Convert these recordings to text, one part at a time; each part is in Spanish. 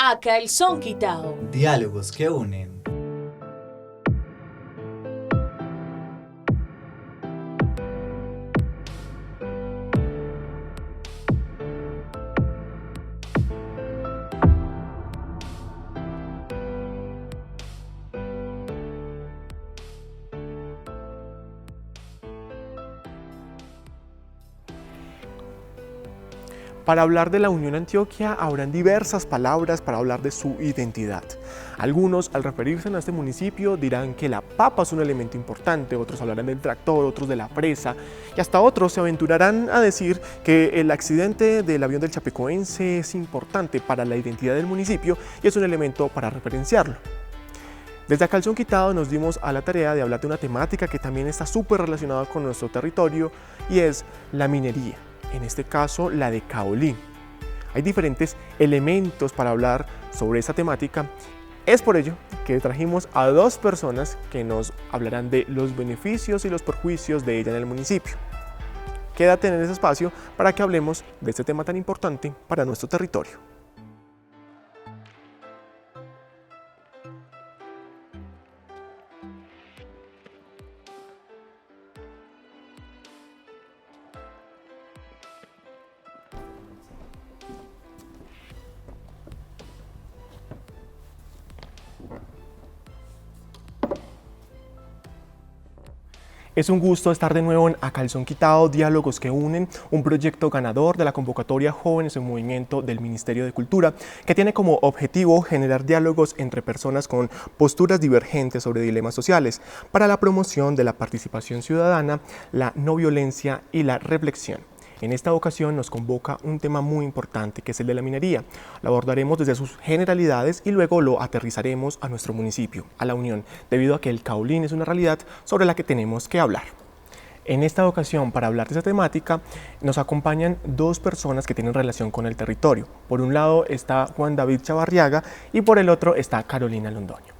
A calzón quitado. Diálogos que unen. Para hablar de la Unión Antioquia habrán diversas palabras para hablar de su identidad. Algunos, al referirse a este municipio, dirán que la papa es un elemento importante, otros hablarán del tractor, otros de la presa, y hasta otros se aventurarán a decir que el accidente del avión del Chapecoense es importante para la identidad del municipio y es un elemento para referenciarlo. Desde A Calzón Quitado nos dimos a la tarea de hablar de una temática que también está súper relacionada con nuestro territorio y es la minería. En este caso la de caolín. Hay diferentes elementos para hablar sobre esta temática. Es por ello que trajimos a dos personas que nos hablarán de los beneficios y los perjuicios de ella en el municipio. Quédate en ese espacio para que hablemos de este tema tan importante para nuestro territorio. Es un gusto estar de nuevo en A Calzón Quitado, Diálogos que unen, un proyecto ganador de la convocatoria Jóvenes en Movimiento del Ministerio de Cultura, que tiene como objetivo generar diálogos entre personas con posturas divergentes sobre dilemas sociales, para la promoción de la participación ciudadana, la no violencia y la reflexión. En esta ocasión nos convoca un tema muy importante, que es el de la minería. Lo abordaremos desde sus generalidades y luego lo aterrizaremos a nuestro municipio, a La Unión, debido a que el caolín es una realidad sobre la que tenemos que hablar. En esta ocasión, para hablar de esta temática, nos acompañan dos personas que tienen relación con el territorio. Por un lado está Juan David Chavarriaga y por el otro está Carolina Londoño.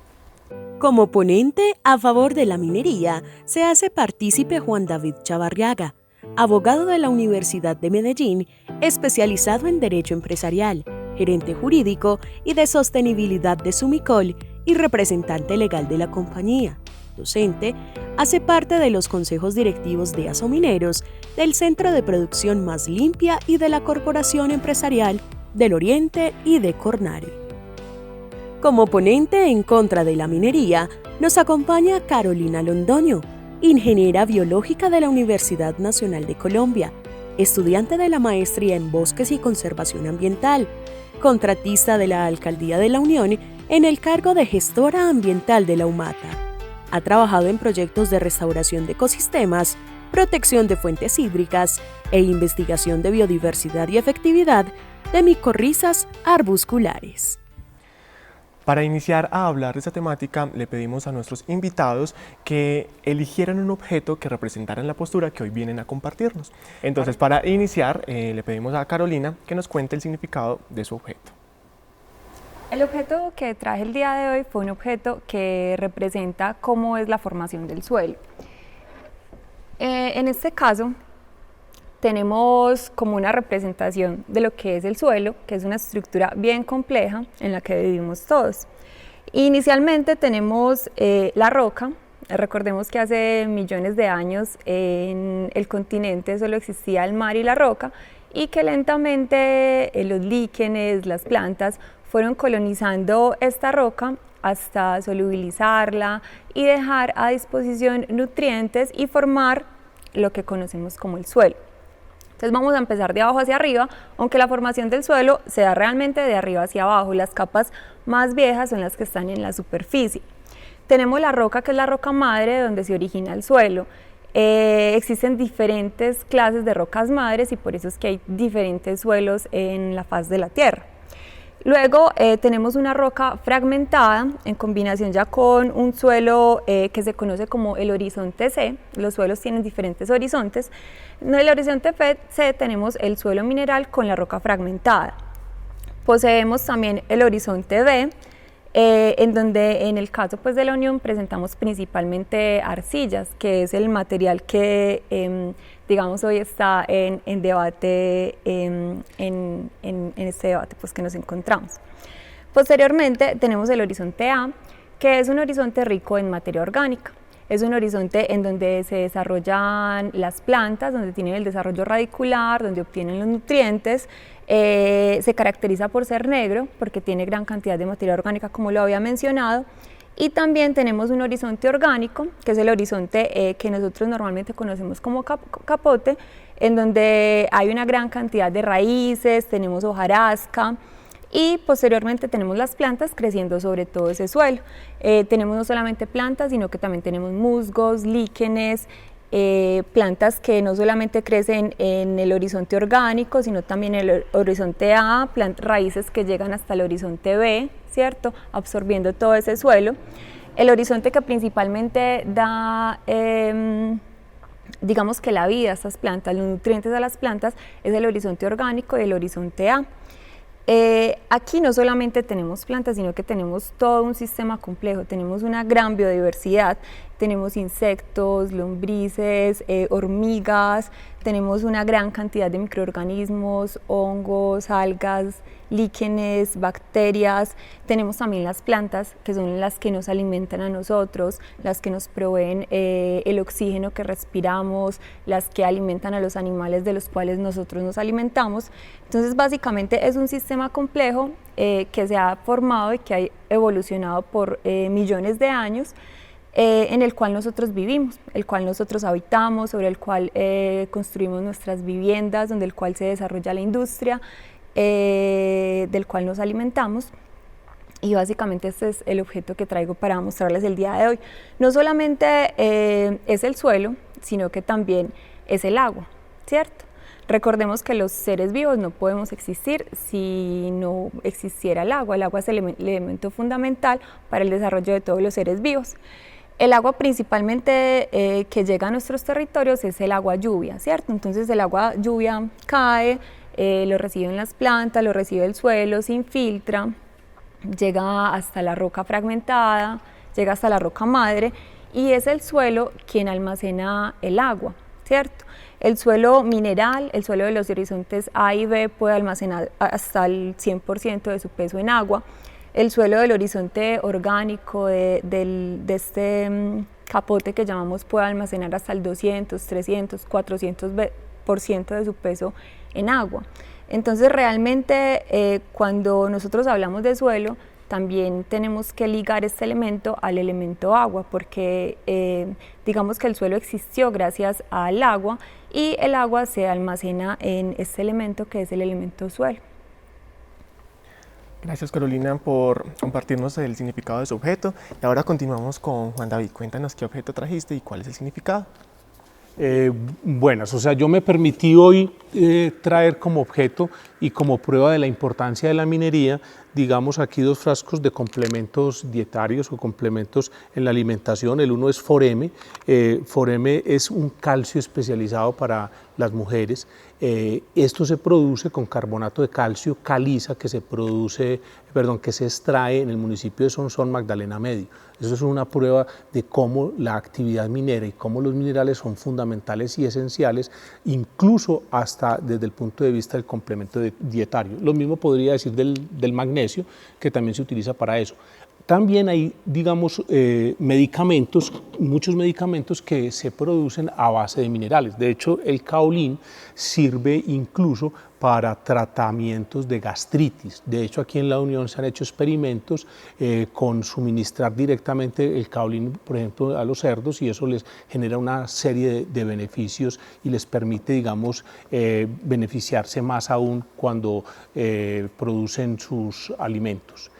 Como ponente a favor de la minería, se hace partícipe Juan David Chavarriaga, abogado de la Universidad de Medellín, especializado en Derecho Empresarial, gerente jurídico y de sostenibilidad de Sumicol y representante legal de la compañía. Docente, hace parte de los consejos directivos de Asomineros, del Centro de Producción Más Limpia y de la Corporación Empresarial del Oriente y de Cornare. Como ponente en contra de la minería, nos acompaña Carolina Londoño, ingeniera biológica de la Universidad Nacional de Colombia, estudiante de la maestría en Bosques y Conservación Ambiental, contratista de la Alcaldía de La Unión en el cargo de gestora ambiental de la UMATA. Ha trabajado en proyectos de restauración de ecosistemas, protección de fuentes hídricas e investigación de biodiversidad y efectividad de micorrizas arbusculares. Para iniciar a hablar de esta temática, le pedimos a nuestros invitados que eligieran un objeto que representara la postura que hoy vienen a compartirnos. Entonces, para iniciar, le pedimos a Carolina que nos cuente el significado de su objeto. El objeto que traje el día de hoy fue un objeto que representa cómo es la formación del suelo. En este caso, tenemos como una representación de lo que es el suelo, que es una estructura bien compleja en la que vivimos todos. Inicialmente tenemos la roca. Recordemos que hace millones de años en el continente solo existía el mar y la roca, y que lentamente los líquenes, las plantas, fueron colonizando esta roca hasta solubilizarla y dejar a disposición nutrientes y formar lo que conocemos como el suelo. Entonces vamos a empezar de abajo hacia arriba, aunque la formación del suelo se da realmente de arriba hacia abajo. Las capas más viejas son las que están en la superficie. Tenemos la roca, que es la roca madre, de donde se origina el suelo. Existen diferentes clases de rocas madres y por eso es que hay diferentes suelos en la faz de la tierra. Luego tenemos una roca fragmentada en combinación ya con un suelo que se conoce como el horizonte C. Los suelos tienen diferentes horizontes. En el horizonte C tenemos el suelo mineral con la roca fragmentada. Poseemos también el horizonte B, en donde en el caso pues, de la Unión presentamos principalmente arcillas, que es el material que digamos hoy está en debate, en este debate pues, que nos encontramos. Posteriormente tenemos el horizonte A, que es un horizonte rico en materia orgánica. Es un horizonte en donde se desarrollan las plantas, donde tienen el desarrollo radicular, donde obtienen los nutrientes. Se caracteriza por ser negro, porque tiene gran cantidad de materia orgánica, como lo había mencionado. Y también tenemos un horizonte orgánico, que es el horizonte que nosotros normalmente conocemos como capote, en donde hay una gran cantidad de raíces, tenemos hojarasca, y posteriormente tenemos las plantas creciendo sobre todo ese suelo. Tenemos no solamente plantas, sino que también tenemos musgos, líquenes, plantas que no solamente crecen en el horizonte orgánico, sino también en el horizonte A, raíces que llegan hasta el horizonte B, ¿cierto? Absorbiendo todo ese suelo. El horizonte que principalmente da, digamos que la vida a estas plantas, los nutrientes a las plantas, es el horizonte orgánico y el horizonte A. Aquí no solamente tenemos plantas, sino que tenemos todo un sistema complejo, tenemos una gran biodiversidad, tenemos insectos, lombrices, hormigas, tenemos una gran cantidad de microorganismos, hongos, algas, líquenes, bacterias. Tenemos también las plantas, que son las que nos alimentan a nosotros, las que nos proveen el oxígeno que respiramos, las que alimentan a los animales de los cuales nosotros nos alimentamos. Entonces básicamente es un sistema complejo que se ha formado y que ha evolucionado por millones de años, en el cual nosotros vivimos, el cual nosotros habitamos, sobre el cual construimos nuestras viviendas, donde el cual se desarrolla la industria, del cual nos alimentamos. Y básicamente este es el objeto que traigo para mostrarles el día de hoy. No solamente es el suelo, sino que también es el agua, ¿cierto? Recordemos que los seres vivos no podemos existir si no existiera el agua. El agua es el elemento fundamental para el desarrollo de todos los seres vivos. El agua principalmente que llega a nuestros territorios es el agua lluvia, ¿cierto? Entonces el agua lluvia cae, lo reciben las plantas, lo recibe el suelo, se infiltra, llega hasta la roca fragmentada, llega hasta la roca madre, y es el suelo quien almacena el agua, ¿cierto? El suelo mineral, el suelo de los horizontes A y B puede almacenar hasta el 100% de su peso en agua. El suelo del horizonte orgánico de este capote que llamamos puede almacenar hasta el 200, 300, 400% de su peso en agua. Entonces realmente cuando nosotros hablamos de suelo, también tenemos que ligar este elemento al elemento agua, porque digamos que el suelo existió gracias al agua y el agua se almacena en este elemento que es el elemento suelo. Gracias, Carolina, por compartirnos el significado de su objeto. Y ahora continuamos con Juan David. Cuéntanos qué objeto trajiste y cuál es el significado. Buenas, o sea, yo me permití hoy traer como objeto y como prueba de la importancia de la minería, digamos aquí dos frascos de complementos dietarios o complementos en la alimentación. El uno es Foreme. Foreme es un calcio especializado para las mujeres. Esto se produce con carbonato de calcio caliza que se extrae en el municipio de Sonsón, Magdalena Medio. Eso es una prueba de cómo la actividad minera y cómo los minerales son fundamentales y esenciales, incluso hasta desde el punto de vista del complemento dietario. Lo mismo podría decir del magnesio, que también se utiliza para eso. También hay, digamos, medicamentos, muchos medicamentos que se producen a base de minerales. De hecho, el caolín sirve incluso para tratamientos de gastritis. De hecho, aquí en la Unión se han hecho experimentos con suministrar directamente el caolín, por ejemplo, a los cerdos, y eso les genera una serie de beneficios y les permite, digamos, beneficiarse más aún cuando producen sus alimentos.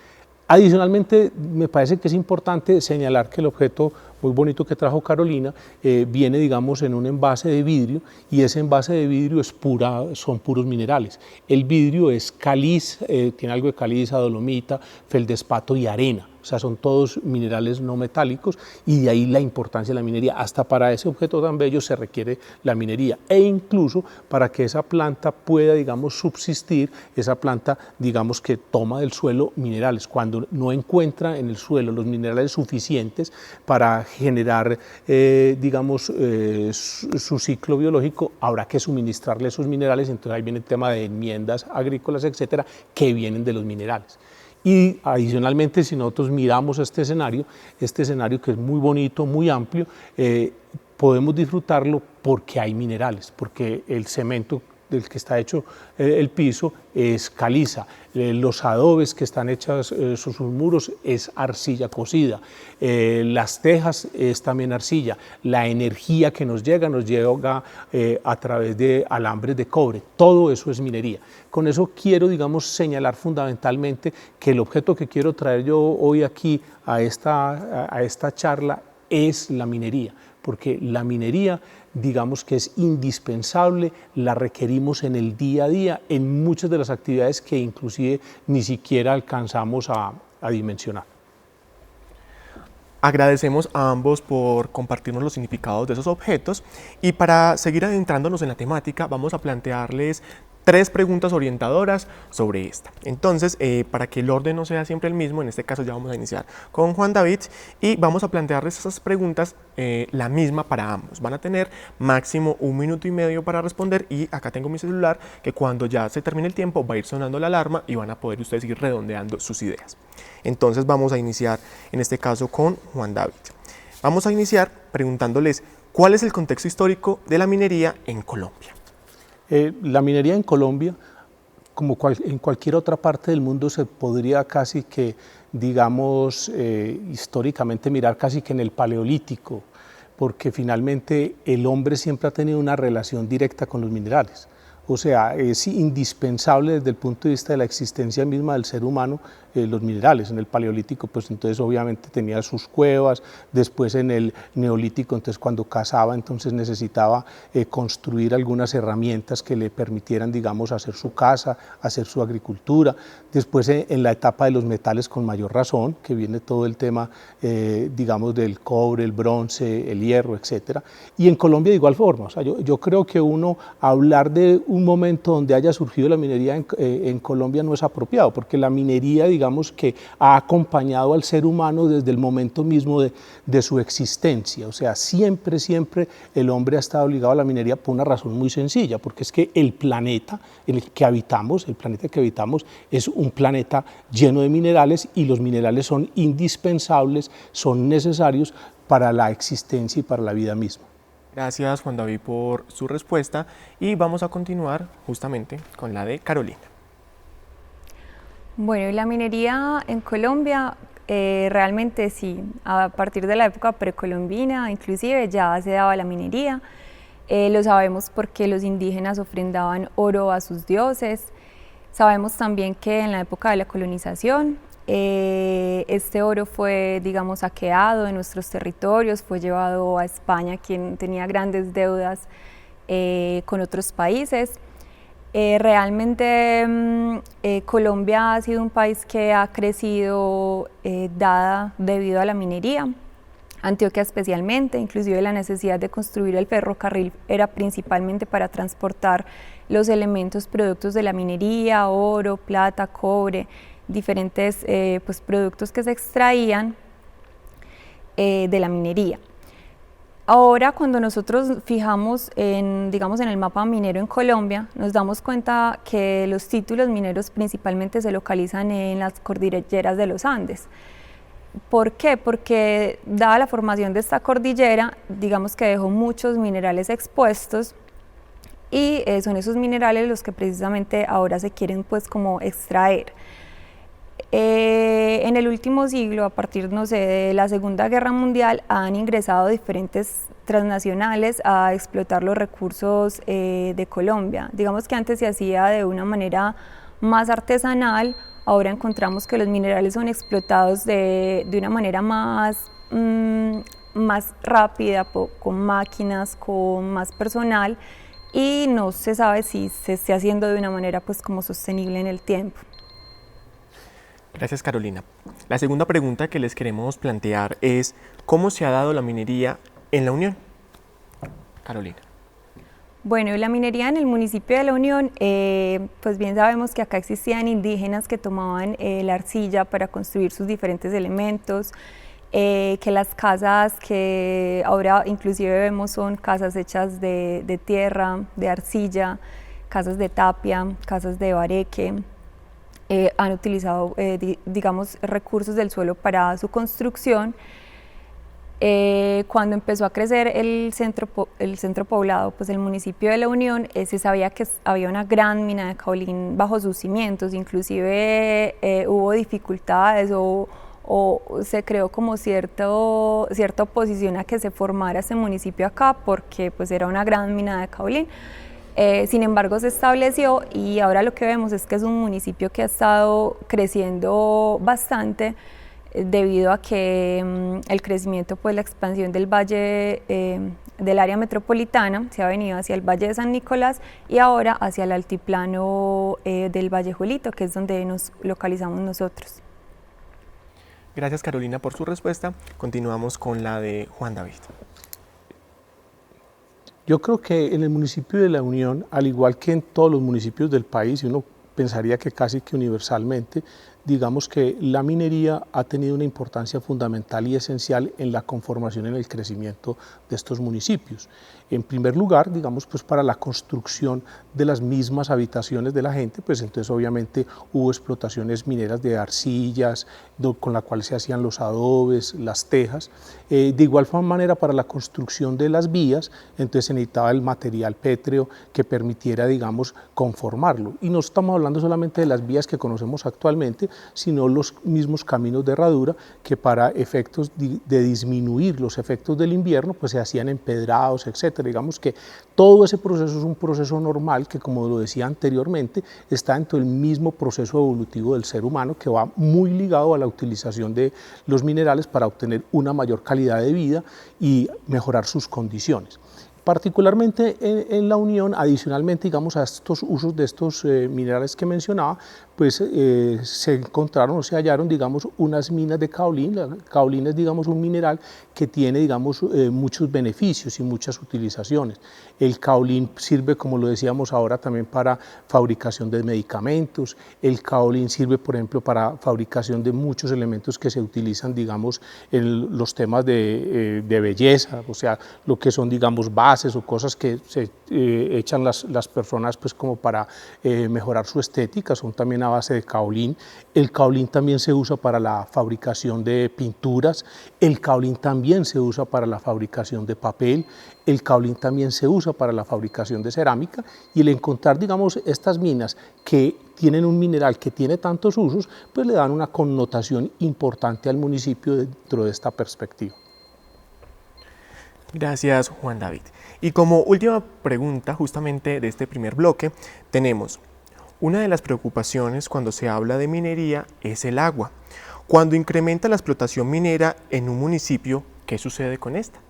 Adicionalmente, me parece que es importante señalar que el objeto muy bonito que trajo Carolina viene, digamos, en un envase de vidrio, y ese envase de vidrio son puros minerales. El vidrio es caliz, tiene algo de caliza, dolomita, feldespato y arena. O sea, son todos minerales no metálicos, y de ahí la importancia de la minería. Hasta para ese objeto tan bello se requiere la minería, e incluso para que esa planta pueda, digamos, subsistir, esa planta, digamos, que toma del suelo minerales. Cuando no encuentra en el suelo los minerales suficientes para generar, digamos, su ciclo biológico, habrá que suministrarle esos minerales. Entonces ahí viene el tema de enmiendas agrícolas, etcétera, que vienen de los minerales. Y adicionalmente, si nosotros miramos este escenario que es muy bonito, muy amplio, podemos disfrutarlo porque hay minerales, porque el cemento del que está hecho el piso es caliza, los adobes que están hechos sus muros es arcilla cocida, las tejas es también arcilla, la energía que nos llega a través de alambres de cobre, todo eso es minería. Con eso quiero, digamos, señalar fundamentalmente que el objeto que quiero traer yo hoy aquí a esta charla es la minería, porque la minería, digamos que es indispensable, la requerimos en el día a día, en muchas de las actividades que inclusive ni siquiera alcanzamos a dimensionar. Agradecemos a ambos por compartirnos los significados de esos objetos y para seguir adentrándonos en la temática vamos a plantearles 3 preguntas orientadoras sobre esta. Entonces, para que el orden no sea siempre el mismo, en este caso ya vamos a iniciar con Juan David y vamos a plantearles esas preguntas la misma para ambos. Van a tener máximo 1 minuto y medio para responder y acá tengo mi celular que cuando ya se termine el tiempo va a ir sonando la alarma y van a poder ustedes ir redondeando sus ideas. Entonces vamos a iniciar en este caso con Juan David. Vamos a iniciar preguntándoles cuál es el contexto histórico de la minería en Colombia. La minería en Colombia, como en cualquier otra parte del mundo, se podría casi que, digamos, históricamente mirar casi que en el Paleolítico, porque finalmente el hombre siempre ha tenido una relación directa con los minerales. O sea, es indispensable desde el punto de vista de la existencia misma del ser humano los minerales. En el Paleolítico, pues entonces obviamente tenía sus cuevas, después en el Neolítico, entonces cuando cazaba, entonces necesitaba construir algunas herramientas que le permitieran, digamos, hacer su casa, hacer su agricultura. Después en la etapa de los metales con mayor razón, que viene todo el tema, digamos, del cobre, el bronce, el hierro, etcétera. Y en Colombia de igual forma, o sea, yo creo que hablar de un momento donde haya surgido la minería en Colombia no es apropiado, porque la minería, digamos, que ha acompañado al ser humano desde el momento mismo de su existencia. O sea, siempre el hombre ha estado ligado a la minería por una razón muy sencilla, porque es que el planeta en el que habitamos, es un planeta lleno de minerales y los minerales son indispensables, son necesarios para la existencia y para la vida misma. Gracias Juan David por su respuesta y vamos a continuar justamente con la de Carolina. Bueno, y la minería en Colombia realmente sí, a partir de la época precolombina inclusive ya se daba la minería, lo sabemos porque los indígenas ofrendaban oro a sus dioses, sabemos también que en la época de la colonización este oro fue, digamos, saqueado de nuestros territorios, fue llevado a España, quien tenía grandes deudas con otros países. Realmente Colombia ha sido un país que ha crecido debido a la minería. Antioquia especialmente, inclusive la necesidad de construir el ferrocarril era principalmente para transportar los elementos productos de la minería, oro, plata, cobre, diferentes pues, productos que se extraían de la minería. Ahora, cuando nosotros fijamos digamos, en el mapa minero en Colombia, nos damos cuenta que los títulos mineros principalmente se localizan en las cordilleras de los Andes. ¿Por qué? Porque dada la formación de esta cordillera, digamos que dejó muchos minerales expuestos y son esos minerales los que precisamente ahora se quieren pues como extraer. En el último siglo, a partir no sé, de la Segunda Guerra Mundial, han ingresado diferentes transnacionales a explotar los recursos de Colombia. Digamos que antes se hacía de una manera más artesanal, ahora encontramos que los minerales son explotados de una manera más rápida, con máquinas, con más personal y no se sabe si se esté haciendo de una manera pues como sostenible en el tiempo. Gracias Carolina. La segunda pregunta que les queremos plantear es ¿cómo se ha dado la minería en la Unión? Carolina. Bueno, la minería en el municipio de La Unión, pues bien sabemos que acá existían indígenas que tomaban la arcilla para construir sus diferentes elementos, que las casas que ahora inclusive vemos son casas hechas de tierra, de arcilla, casas de tapia, casas de bareque. han utilizado, digamos, recursos del suelo para su construcción. Cuando empezó a crecer el centro poblado, pues el municipio de La Unión, se sabía que había una gran mina de caolín bajo sus cimientos, inclusive hubo dificultades o se creó como cierta oposición a que se formara ese municipio acá porque pues era una gran mina de caolín. Sin embargo se estableció y ahora lo que vemos es que es un municipio que ha estado creciendo bastante debido a que el crecimiento, pues la expansión del valle del área metropolitana se ha venido hacia el Valle de San Nicolás y ahora hacia el altiplano del Valle Julito, que es donde nos localizamos nosotros. Gracias, Carolina, por su respuesta. Continuamos con la de Juan David. Yo creo que en el municipio de La Unión, al igual que en todos los municipios del país, y uno pensaría que casi que universalmente, digamos que la minería ha tenido una importancia fundamental y esencial en la conformación, en el crecimiento de estos municipios. En primer lugar, digamos, pues para la construcción de las mismas habitaciones de la gente, pues entonces obviamente hubo explotaciones mineras de arcillas, con la cual se hacían los adobes, las tejas. De igual manera para la construcción de las vías, entonces se necesitaba el material pétreo que permitiera, digamos, conformarlo. Y no estamos hablando solamente de las vías que conocemos actualmente, sino los mismos caminos de herradura que para efectos de disminuir los efectos del invierno, pues se hacían empedrados, etcétera. Digamos que todo ese proceso es un proceso normal que, como lo decía anteriormente, está dentro del mismo proceso evolutivo del ser humano que va muy ligado a la utilización de los minerales para obtener una mayor calidad de vida y mejorar sus condiciones. Particularmente en La Unión, adicionalmente, digamos, a estos usos de estos minerales que mencionaba, pues se encontraron o se hallaron, digamos, unas minas de caolín. La caolín es, digamos, un mineral que tiene, digamos, muchos beneficios y muchas utilizaciones. El caolín sirve, como lo decíamos ahora, también para fabricación de medicamentos. El caolín sirve, por ejemplo, para fabricación de muchos elementos que se utilizan, digamos, en los temas de belleza, o sea, lo que son, digamos, bases o cosas que se echan las personas, pues, como para mejorar su estética, son también a base de caolín. El caolín también se usa para la fabricación de pinturas, el caolín también se usa para la fabricación de papel, el caolín también se usa para la fabricación de cerámica, y el encontrar, digamos, estas minas que tienen un mineral que tiene tantos usos, pues le dan una connotación importante al municipio dentro de esta perspectiva. Gracias, Juan David. Y como última pregunta, justamente de este primer bloque, tenemos: una de las preocupaciones cuando se habla de minería es el agua. Cuando incrementa la explotación minera en un municipio, ¿qué sucede con esta?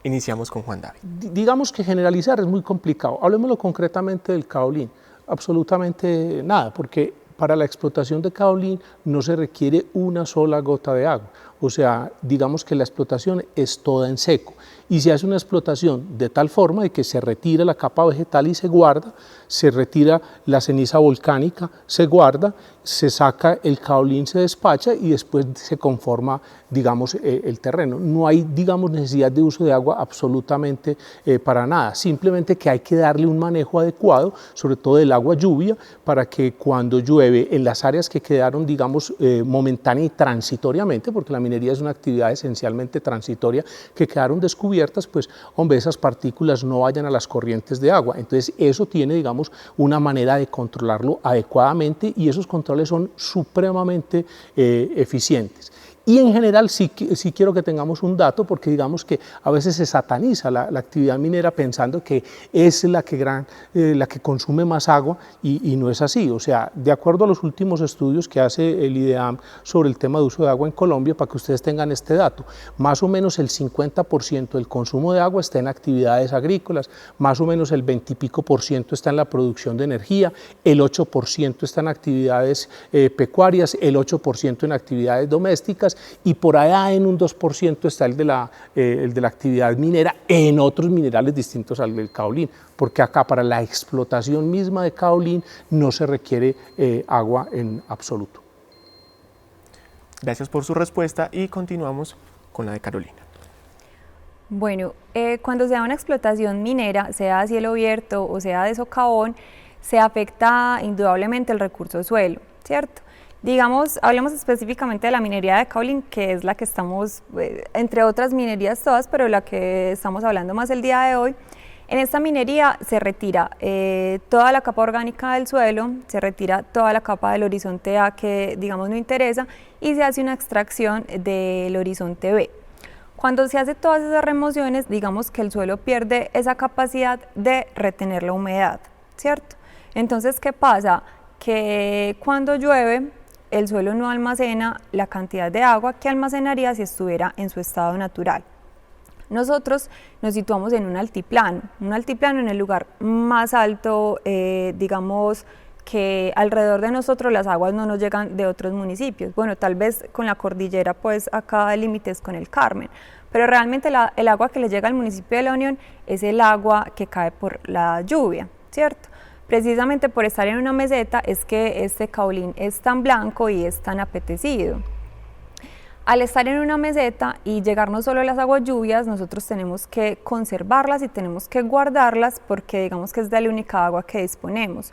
Iniciamos con Juan David. Digamos que generalizar es muy complicado. Hablemoslo concretamente del caolín. Absolutamente nada, porque para la explotación de caolín no se requiere una sola gota de agua. O sea, digamos que la explotación es toda en seco y se hace una explotación de tal forma de que se retira la capa vegetal y se guarda, se retira la ceniza volcánica, se guarda, se saca el caolín, se despacha y después se conforma, digamos, el terreno. No hay, digamos, necesidad de uso de agua absolutamente para nada, simplemente que hay que darle un manejo adecuado, sobre todo del agua lluvia, para que cuando llueve en las áreas que quedaron, digamos, momentánea y transitoriamente, porque la minería es una actividad esencialmente transitoria, que quedaron descubiertas, pues, hombre, esas partículas no vayan a las corrientes de agua. Entonces, eso tiene, digamos, una manera de controlarlo adecuadamente y esos controles son supremamente eficientes. Y en general sí quiero que tengamos un dato, porque digamos que a veces se sataniza la actividad minera pensando que es la que consume más agua y no es así. O sea, de acuerdo a los últimos estudios que hace el IDEAM sobre el tema de uso de agua en Colombia, para que ustedes tengan este dato, más o menos el 50% del consumo de agua está en actividades agrícolas, más o menos el 20 y pico % está en la producción de energía, el 8% está en actividades pecuarias, el 8% en actividades domésticas, y por allá en un 2% está el de la actividad minera en otros minerales distintos al del caolín, porque acá para la explotación misma de caolín no se requiere agua en absoluto. Gracias por su respuesta y continuamos con la de Carolina. Bueno, cuando se da una explotación minera, sea a cielo abierto o sea de socavón, se afecta indudablemente el recurso suelo. ¿cierto? Digamos, hablemos específicamente de la minería de caolín, que es la que estamos, entre otras minerías todas, pero la que estamos hablando más el día de hoy. En esta minería se retira toda la capa orgánica del suelo, se retira toda la capa del horizonte A que, digamos, no interesa, y se hace una extracción del horizonte B. Cuando se hace todas esas remociones, digamos que el suelo pierde esa capacidad de retener la humedad, ¿cierto? Entonces, ¿qué pasa? Que cuando llueve, el suelo no almacena la cantidad de agua que almacenaría si estuviera en su estado natural. Nosotros nos situamos en un altiplano en el lugar más alto, digamos que alrededor de nosotros las aguas no nos llegan de otros municipios. Bueno, tal vez con la cordillera, pues acá el límite es con el Carmen, pero realmente el agua que le llega al municipio de La Unión es el agua que cae por la lluvia, ¿cierto? Precisamente por estar en una meseta es que este caolín es tan blanco y es tan apetecido. Al estar en una meseta y llegar no solo las aguas lluvias, nosotros tenemos que conservarlas y tenemos que guardarlas porque digamos que es de la única agua que disponemos.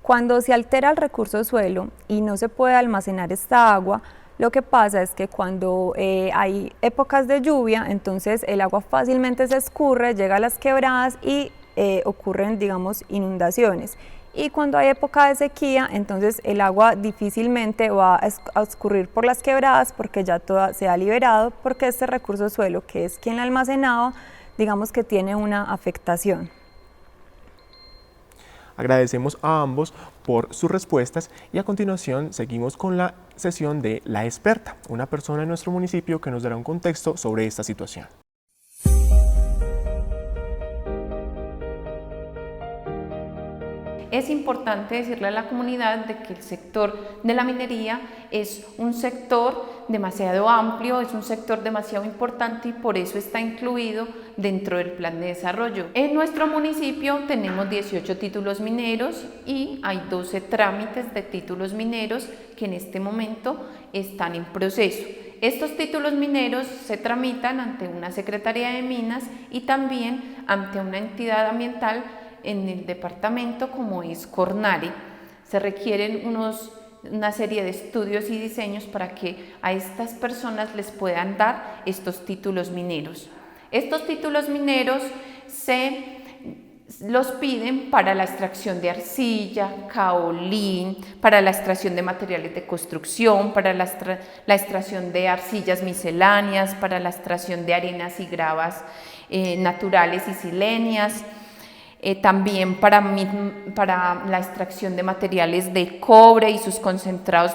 Cuando se altera el recurso de suelo y no se puede almacenar esta agua, lo que pasa es que cuando hay épocas de lluvia, entonces el agua fácilmente se escurre, llega a las quebradas y ocurren, digamos, inundaciones. Y cuando hay época de sequía, entonces el agua difícilmente va a escurrir por las quebradas porque ya toda se ha liberado, porque este recurso de suelo, que es quien la almacenaba, digamos que tiene una afectación. Agradecemos a ambos por sus respuestas y a continuación seguimos con la sesión de La Experta, una persona en nuestro municipio que nos dará un contexto sobre esta situación. Es importante decirle a la comunidad de que el sector de la minería es un sector demasiado amplio, es un sector demasiado importante y por eso está incluido dentro del plan de desarrollo. En nuestro municipio tenemos 18 títulos mineros y hay 12 trámites de títulos mineros que en este momento están en proceso. Estos títulos mineros se tramitan ante una Secretaría de Minas y también ante una entidad ambiental en el departamento como es Cornare. Se requieren una serie de estudios y diseños para que a estas personas les puedan dar estos títulos mineros. Estos títulos mineros los piden para la extracción de arcilla, caolín, para la extracción de materiales de construcción, para la extracción de arcillas misceláneas, para la extracción de arenas y gravas naturales y silíneas, también para la extracción de materiales de cobre y sus concentrados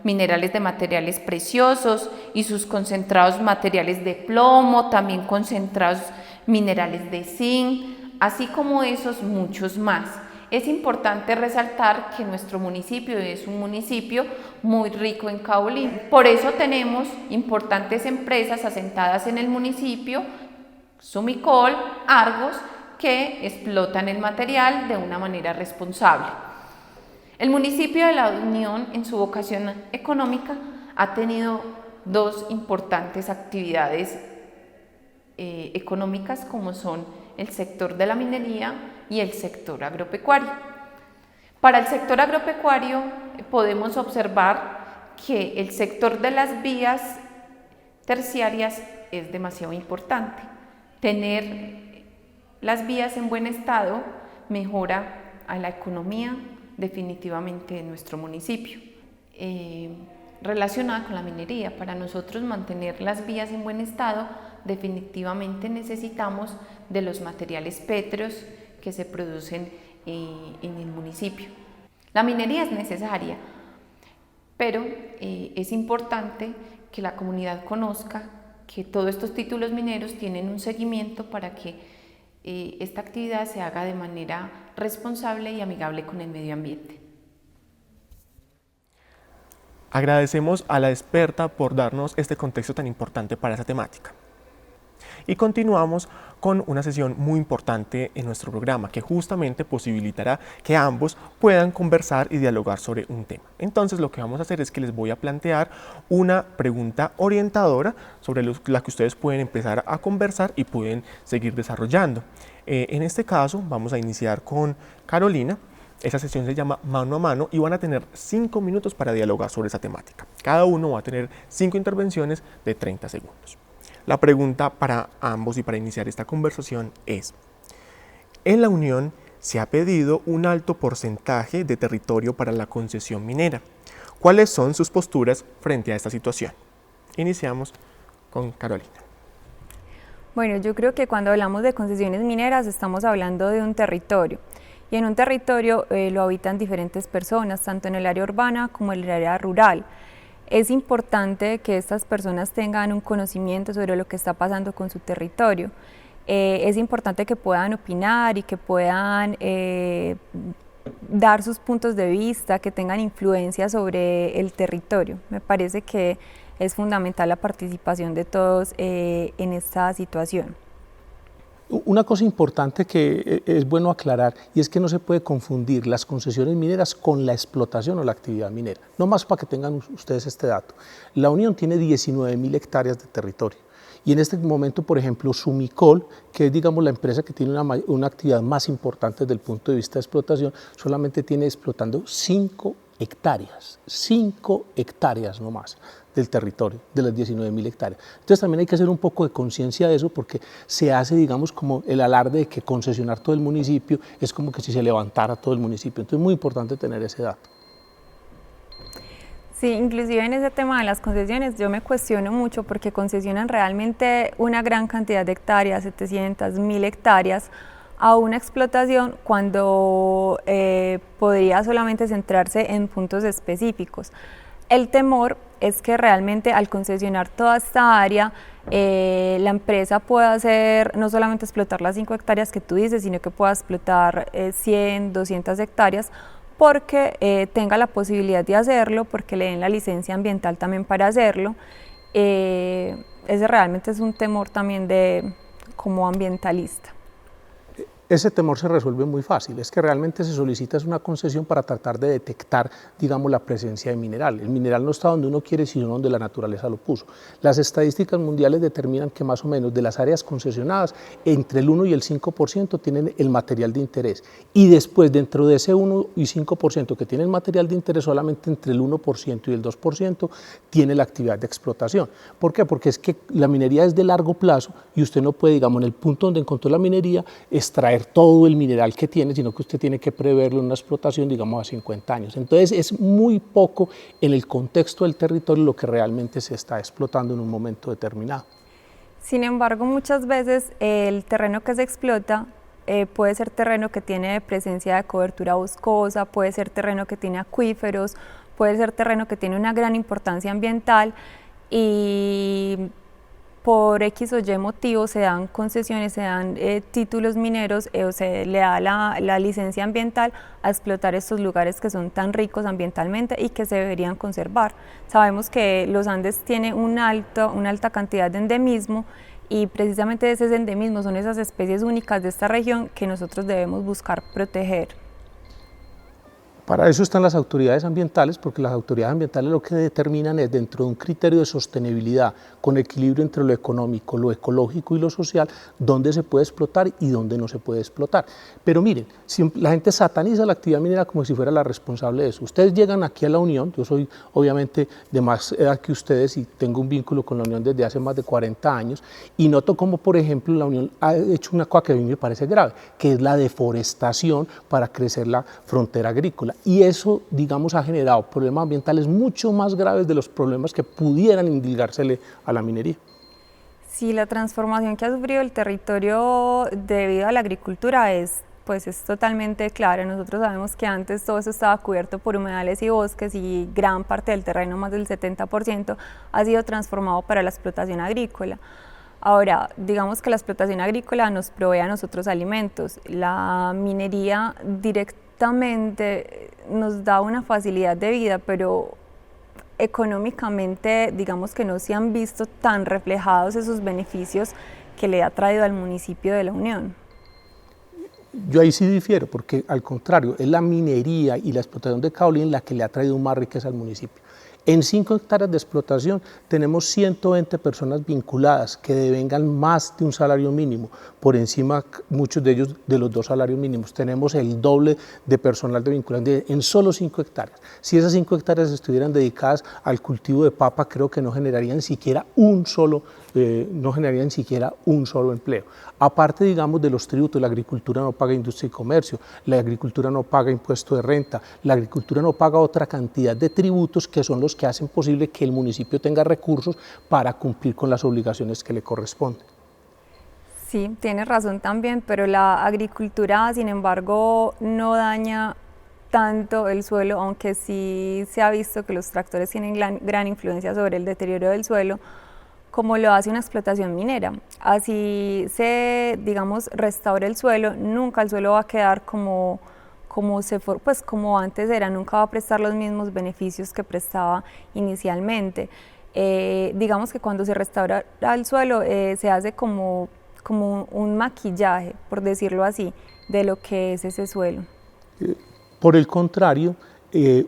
minerales de materiales preciosos y sus concentrados materiales de plomo, también concentrados minerales de zinc, así como esos muchos más. Es importante resaltar que nuestro municipio es un municipio muy rico en caolín. Por eso tenemos importantes empresas asentadas en el municipio, Sumicol, Argos, que explotan el material de una manera responsable. El municipio de La Unión, en su vocación económica, ha tenido dos importantes actividades económicas como son el sector de la minería y el sector agropecuario. Para el sector agropecuario podemos observar que el sector de las vías terciarias es demasiado importante. Tener las vías en buen estado mejora a la economía definitivamente de nuestro municipio. Relacionada con la minería, para nosotros mantener las vías en buen estado definitivamente necesitamos de los materiales pétreos que se producen en el municipio. La minería es necesaria, pero es importante que la comunidad conozca que todos estos títulos mineros tienen un seguimiento para que esta actividad se haga de manera responsable y amigable con el medio ambiente. Agradecemos a la experta por darnos este contexto tan importante para esa temática. Y continuamos con una sesión muy importante en nuestro programa que justamente posibilitará que ambos puedan conversar y dialogar sobre un tema. Entonces lo que vamos a hacer es que les voy a plantear una pregunta orientadora sobre la que ustedes pueden empezar a conversar y pueden seguir desarrollando. En este caso vamos a iniciar con Carolina Esa sesión se llama mano a mano y van a tener 5 minutos para dialogar sobre esa temática. Cada uno va a tener 5 intervenciones de 30 segundos. La pregunta para ambos y para iniciar esta conversación es: en la Unión se ha pedido un alto porcentaje de territorio para la concesión minera. ¿Cuáles son sus posturas frente a esta situación? Iniciamos con Carolina. Bueno, yo creo que cuando hablamos de concesiones mineras estamos hablando de un territorio. Y en un territorio lo habitan diferentes personas, tanto en el área urbana como en el área rural. Es importante que estas personas tengan un conocimiento sobre lo que está pasando con su territorio. Es importante que puedan opinar y que puedan dar sus puntos de vista, que tengan influencia sobre el territorio. Me parece que es fundamental la participación de todos en esta situación. Una cosa importante que es bueno aclarar, y es que no se puede confundir las concesiones mineras con la explotación o la actividad minera. No más para que tengan ustedes este dato. La Unión tiene 19.000 hectáreas de territorio. Y en este momento, por ejemplo, Sumicol, que es, digamos, la empresa que tiene una actividad más importante desde el punto de vista de explotación, solamente tiene explotando 5 hectáreas nomás del territorio, de las 19.000 hectáreas. Entonces también hay que hacer un poco de conciencia de eso, porque se hace, digamos, como el alarde de que concesionar todo el municipio es como que si se levantara todo el municipio. Entonces es muy importante tener ese dato. Sí, inclusive en ese tema de las concesiones yo me cuestiono mucho porque concesionan realmente una gran cantidad de hectáreas, 700, 1000 hectáreas, a una explotación cuando podría solamente centrarse en puntos específicos. El temor es que realmente al concesionar toda esta área, la empresa pueda hacer, no solamente explotar las 5 hectáreas que tú dices, sino que pueda explotar 100, 200 hectáreas, porque tenga la posibilidad de hacerlo, porque le den la licencia ambiental también para hacerlo. Ese realmente es un temor también como ambientalista. Ese temor se resuelve muy fácil, es que realmente se solicita una concesión para tratar de detectar, digamos, la presencia de mineral. El mineral no está donde uno quiere, sino donde la naturaleza lo puso. Las estadísticas mundiales determinan que más o menos de las áreas concesionadas, entre el 1 y el 5% tienen el material de interés. Y después, dentro de ese 1 y 5% que tienen material de interés, solamente entre el 1% y el 2% tiene la actividad de explotación. ¿Por qué? Porque es que la minería es de largo plazo y usted no puede, digamos, en el punto donde encontró la minería, extraer todo el mineral que tiene, sino que usted tiene que preverlo en una explotación, digamos, a 50 años. Entonces es muy poco en el contexto del territorio lo que realmente se está explotando en un momento determinado. Sin embargo, muchas veces el terreno que se explota puede ser terreno que tiene presencia de cobertura boscosa, puede ser terreno que tiene acuíferos, puede ser terreno que tiene una gran importancia ambiental y por X o Y motivo se dan concesiones, se dan títulos mineros o se le da la licencia ambiental a explotar estos lugares que son tan ricos ambientalmente y que se deberían conservar. Sabemos que los Andes tienen una alta cantidad de endemismo y precisamente ese endemismo son esas especies únicas de esta región que nosotros debemos buscar proteger. Para eso están las autoridades ambientales, porque las autoridades ambientales lo que determinan es, dentro de un criterio de sostenibilidad, con equilibrio entre lo económico, lo ecológico y lo social, dónde se puede explotar y dónde no se puede explotar. Pero miren, la gente sataniza la actividad minera como si fuera la responsable de eso. Ustedes llegan aquí a la Unión, yo soy obviamente de más edad que ustedes y tengo un vínculo con la Unión desde hace más de 40 años, y noto como, por ejemplo, la Unión ha hecho una cosa que a mí me parece grave, que es la deforestación para crecer la frontera agrícola. Y eso, digamos, ha generado problemas ambientales mucho más graves de los problemas que pudieran indilgársele a la minería. Sí, la transformación que ha sufrido el territorio debido a la agricultura es totalmente clara. Nosotros sabemos que antes todo eso estaba cubierto por humedales y bosques y gran parte del terreno, más del 70%, ha sido transformado para la explotación agrícola. Ahora, digamos que la explotación agrícola nos provee a nosotros alimentos. La minería directamente nos da una facilidad de vida, pero económicamente digamos que no se han visto tan reflejados esos beneficios que le ha traído al municipio de La Unión. Yo ahí sí difiero, porque al contrario, es la minería y la explotación de caolín la que le ha traído más riqueza al municipio. En 5 hectáreas de explotación tenemos 120 personas vinculadas que devengan más de un salario mínimo, por encima muchos de ellos de los 2 salarios mínimos. Tenemos el doble de personal de vinculación en solo 5 hectáreas. Si esas 5 hectáreas estuvieran dedicadas al cultivo de papa, creo que no generarían siquiera un solo empleo. Aparte, digamos, de los tributos, la agricultura no paga industria y comercio, la agricultura no paga impuesto de renta, la agricultura no paga otra cantidad de tributos que son los que hacen posible que el municipio tenga recursos para cumplir con las obligaciones que le corresponden. Sí, tienes razón también, pero la agricultura, sin embargo, no daña tanto el suelo, aunque sí se ha visto que los tractores tienen gran influencia sobre el deterioro del suelo, como lo hace una explotación minera. Así se, digamos, restaura el suelo, nunca el suelo va a quedar como antes era, nunca va a prestar los mismos beneficios que prestaba inicialmente. Digamos que cuando se restaura el suelo se hace como un maquillaje, por decirlo así, de lo que es ese suelo. Por el contrario,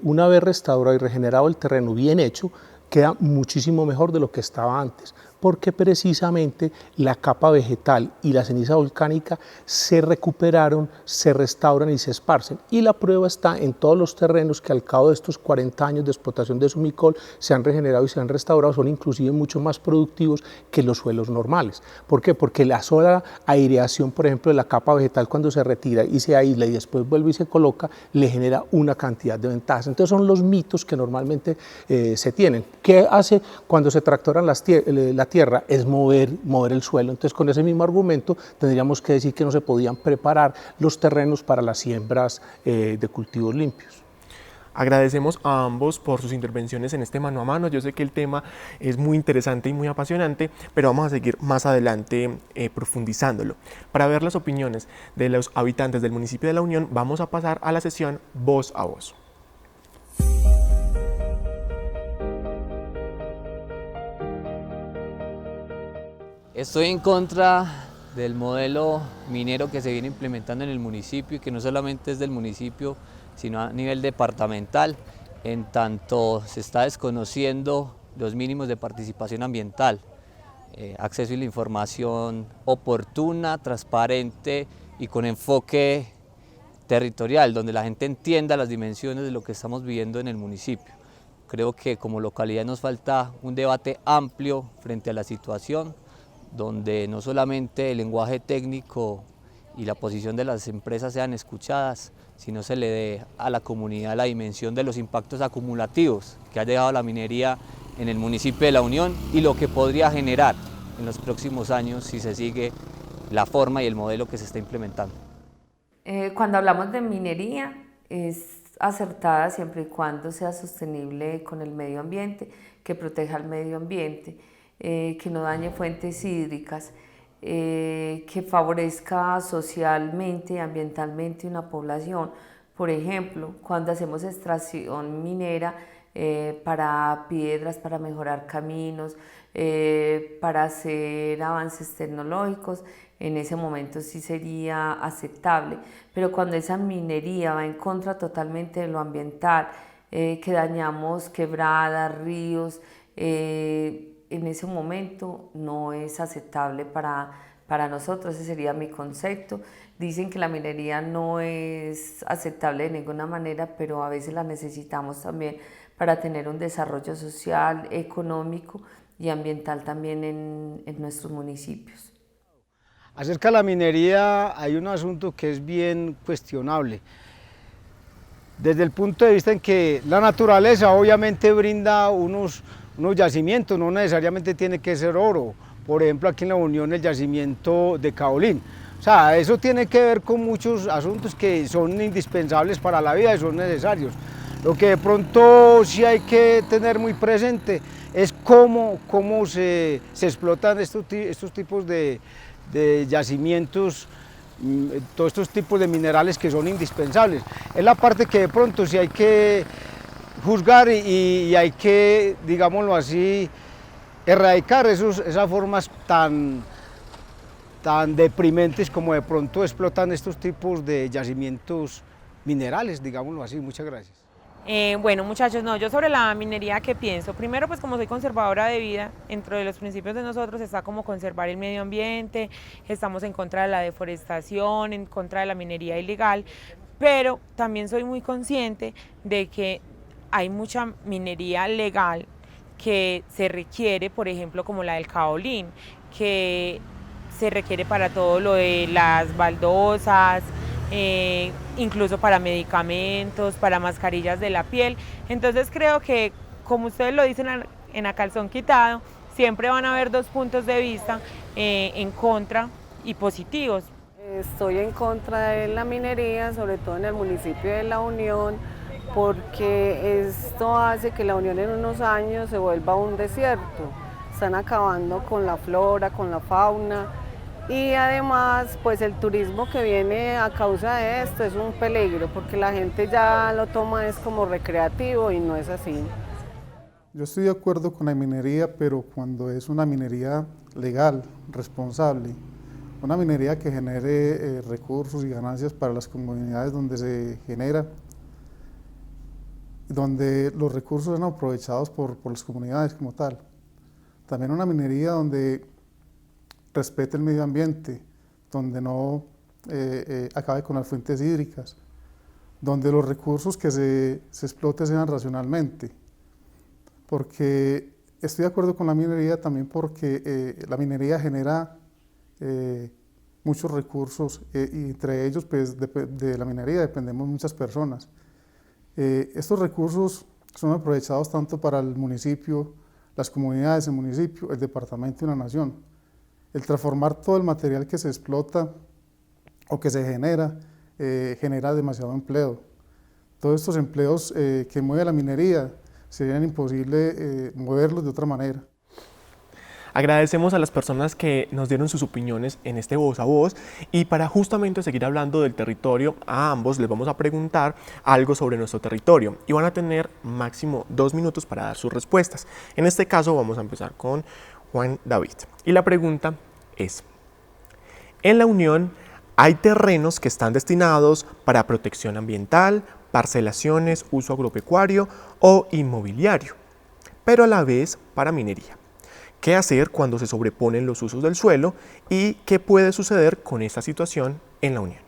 una vez restaurado y regenerado el terreno bien hecho, queda muchísimo mejor de lo que estaba antes, porque precisamente la capa vegetal y la ceniza volcánica se recuperaron, se restauran y se esparcen. Y la prueba está en todos los terrenos que al cabo de estos 40 años de explotación de Sumicol se han regenerado y se han restaurado, son inclusive mucho más productivos que los suelos normales. ¿Por qué? Porque la sola aireación, por ejemplo, de la capa vegetal cuando se retira y se aísla y después vuelve y se coloca, le genera una cantidad de ventajas. Entonces son los mitos que normalmente se tienen. ¿Qué hace cuando se tractoran la tierra? Es mover el suelo. Entonces, con ese mismo argumento tendríamos que decir que no se podían preparar los terrenos para las siembras de cultivos limpios. Agradecemos a ambos por sus intervenciones en este mano a mano. Yo sé que el tema es muy interesante y muy apasionante, pero vamos a seguir más adelante profundizándolo. Para ver las opiniones de los habitantes del municipio de La Unión, vamos a pasar a la sesión Voz a Voz. Estoy en contra del modelo minero que se viene implementando en el municipio y que no solamente es del municipio, sino a nivel departamental, en tanto se está desconociendo los mínimos de participación ambiental, acceso a la información oportuna, transparente y con enfoque territorial, donde la gente entienda las dimensiones de lo que estamos viviendo en el municipio. Creo que como localidad nos falta un debate amplio frente a la situación, donde no solamente el lenguaje técnico y la posición de las empresas sean escuchadas, sino se le dé a la comunidad la dimensión de los impactos acumulativos que ha dejado la minería en el municipio de La Unión y lo que podría generar en los próximos años si se sigue la forma y el modelo que se está implementando. Cuando hablamos de minería es acertada siempre y cuando sea sostenible con el medio ambiente, que proteja el medio ambiente, que no dañe fuentes hídricas, que favorezca socialmente y ambientalmente una población. Por ejemplo, cuando hacemos extracción minera para piedras, para mejorar caminos, para hacer avances tecnológicos, en ese momento sí sería aceptable. Pero cuando esa minería va en contra totalmente de lo ambiental, que dañamos quebradas, ríos, en ese momento no es aceptable para nosotros. Ese sería mi concepto. Dicen que la minería no es aceptable de ninguna manera, pero a veces la necesitamos también para tener un desarrollo social, económico y ambiental también en nuestros municipios. Acerca de la minería hay un asunto que es bien cuestionable. Desde el punto de vista en que la naturaleza obviamente brinda unos yacimientos, no necesariamente tiene que ser oro. Por ejemplo, aquí en La Unión el yacimiento de Caolín. O sea, eso tiene que ver con muchos asuntos que son indispensables para la vida y son necesarios. Lo que de pronto sí hay que tener muy presente es cómo se explotan estos tipos de yacimientos, todos estos tipos de minerales que son indispensables. Es la parte que de pronto sí hay que juzgar y hay que, digámoslo así, erradicar esas formas tan deprimentes como de pronto explotan estos tipos de yacimientos minerales, digámoslo así. Muchas gracias. Bueno, muchachos, no, yo sobre la minería, ¿qué pienso? Primero, pues como soy conservadora de vida, dentro de los principios de nosotros está como conservar el medio ambiente, estamos en contra de la deforestación, en contra de la minería ilegal, pero también soy muy consciente de que hay mucha minería legal que se requiere, por ejemplo, como la del caolín, que se requiere para todo lo de las baldosas, incluso para medicamentos, para mascarillas de la piel. Entonces creo que, como ustedes lo dicen en A Calzón Quitado, siempre van a haber dos puntos de vista en contra y positivos. Estoy en contra de la minería, sobre todo en el municipio de La Unión, porque esto hace que La Unión en unos años se vuelva un desierto. Están acabando con la flora, con la fauna, y además pues el turismo que viene a causa de esto es un peligro, porque la gente ya lo toma es como recreativo y no es así. Yo estoy de acuerdo con la minería, pero cuando es una minería legal, responsable, una minería que genere recursos y ganancias para las comunidades donde se genera, donde los recursos sean aprovechados por las comunidades como tal. También una minería donde respete el medio ambiente, donde no acabe con las fuentes hídricas, donde los recursos que se exploten sean racionalmente. Porque estoy de acuerdo con la minería también porque la minería genera muchos recursos y entre ellos pues, de la minería dependemos muchas personas. Estos recursos son aprovechados tanto para el municipio, las comunidades, el municipio, el departamento y la nación. El transformar todo el material que se explota o que se genera demasiado empleo. Todos estos empleos que mueve la minería serían imposible moverlos de otra manera. Agradecemos a las personas que nos dieron sus opiniones en este Voz a Voz, y para justamente seguir hablando del territorio, a ambos les vamos a preguntar algo sobre nuestro territorio y van a tener máximo 2 minutos para dar sus respuestas. En este caso vamos a empezar con Juan David y la pregunta es: en La Unión hay terrenos que están destinados para protección ambiental, parcelaciones, uso agropecuario o inmobiliario, pero a la vez para minería. ¿Qué hacer cuando se sobreponen los usos del suelo y qué puede suceder con esta situación en La Unión?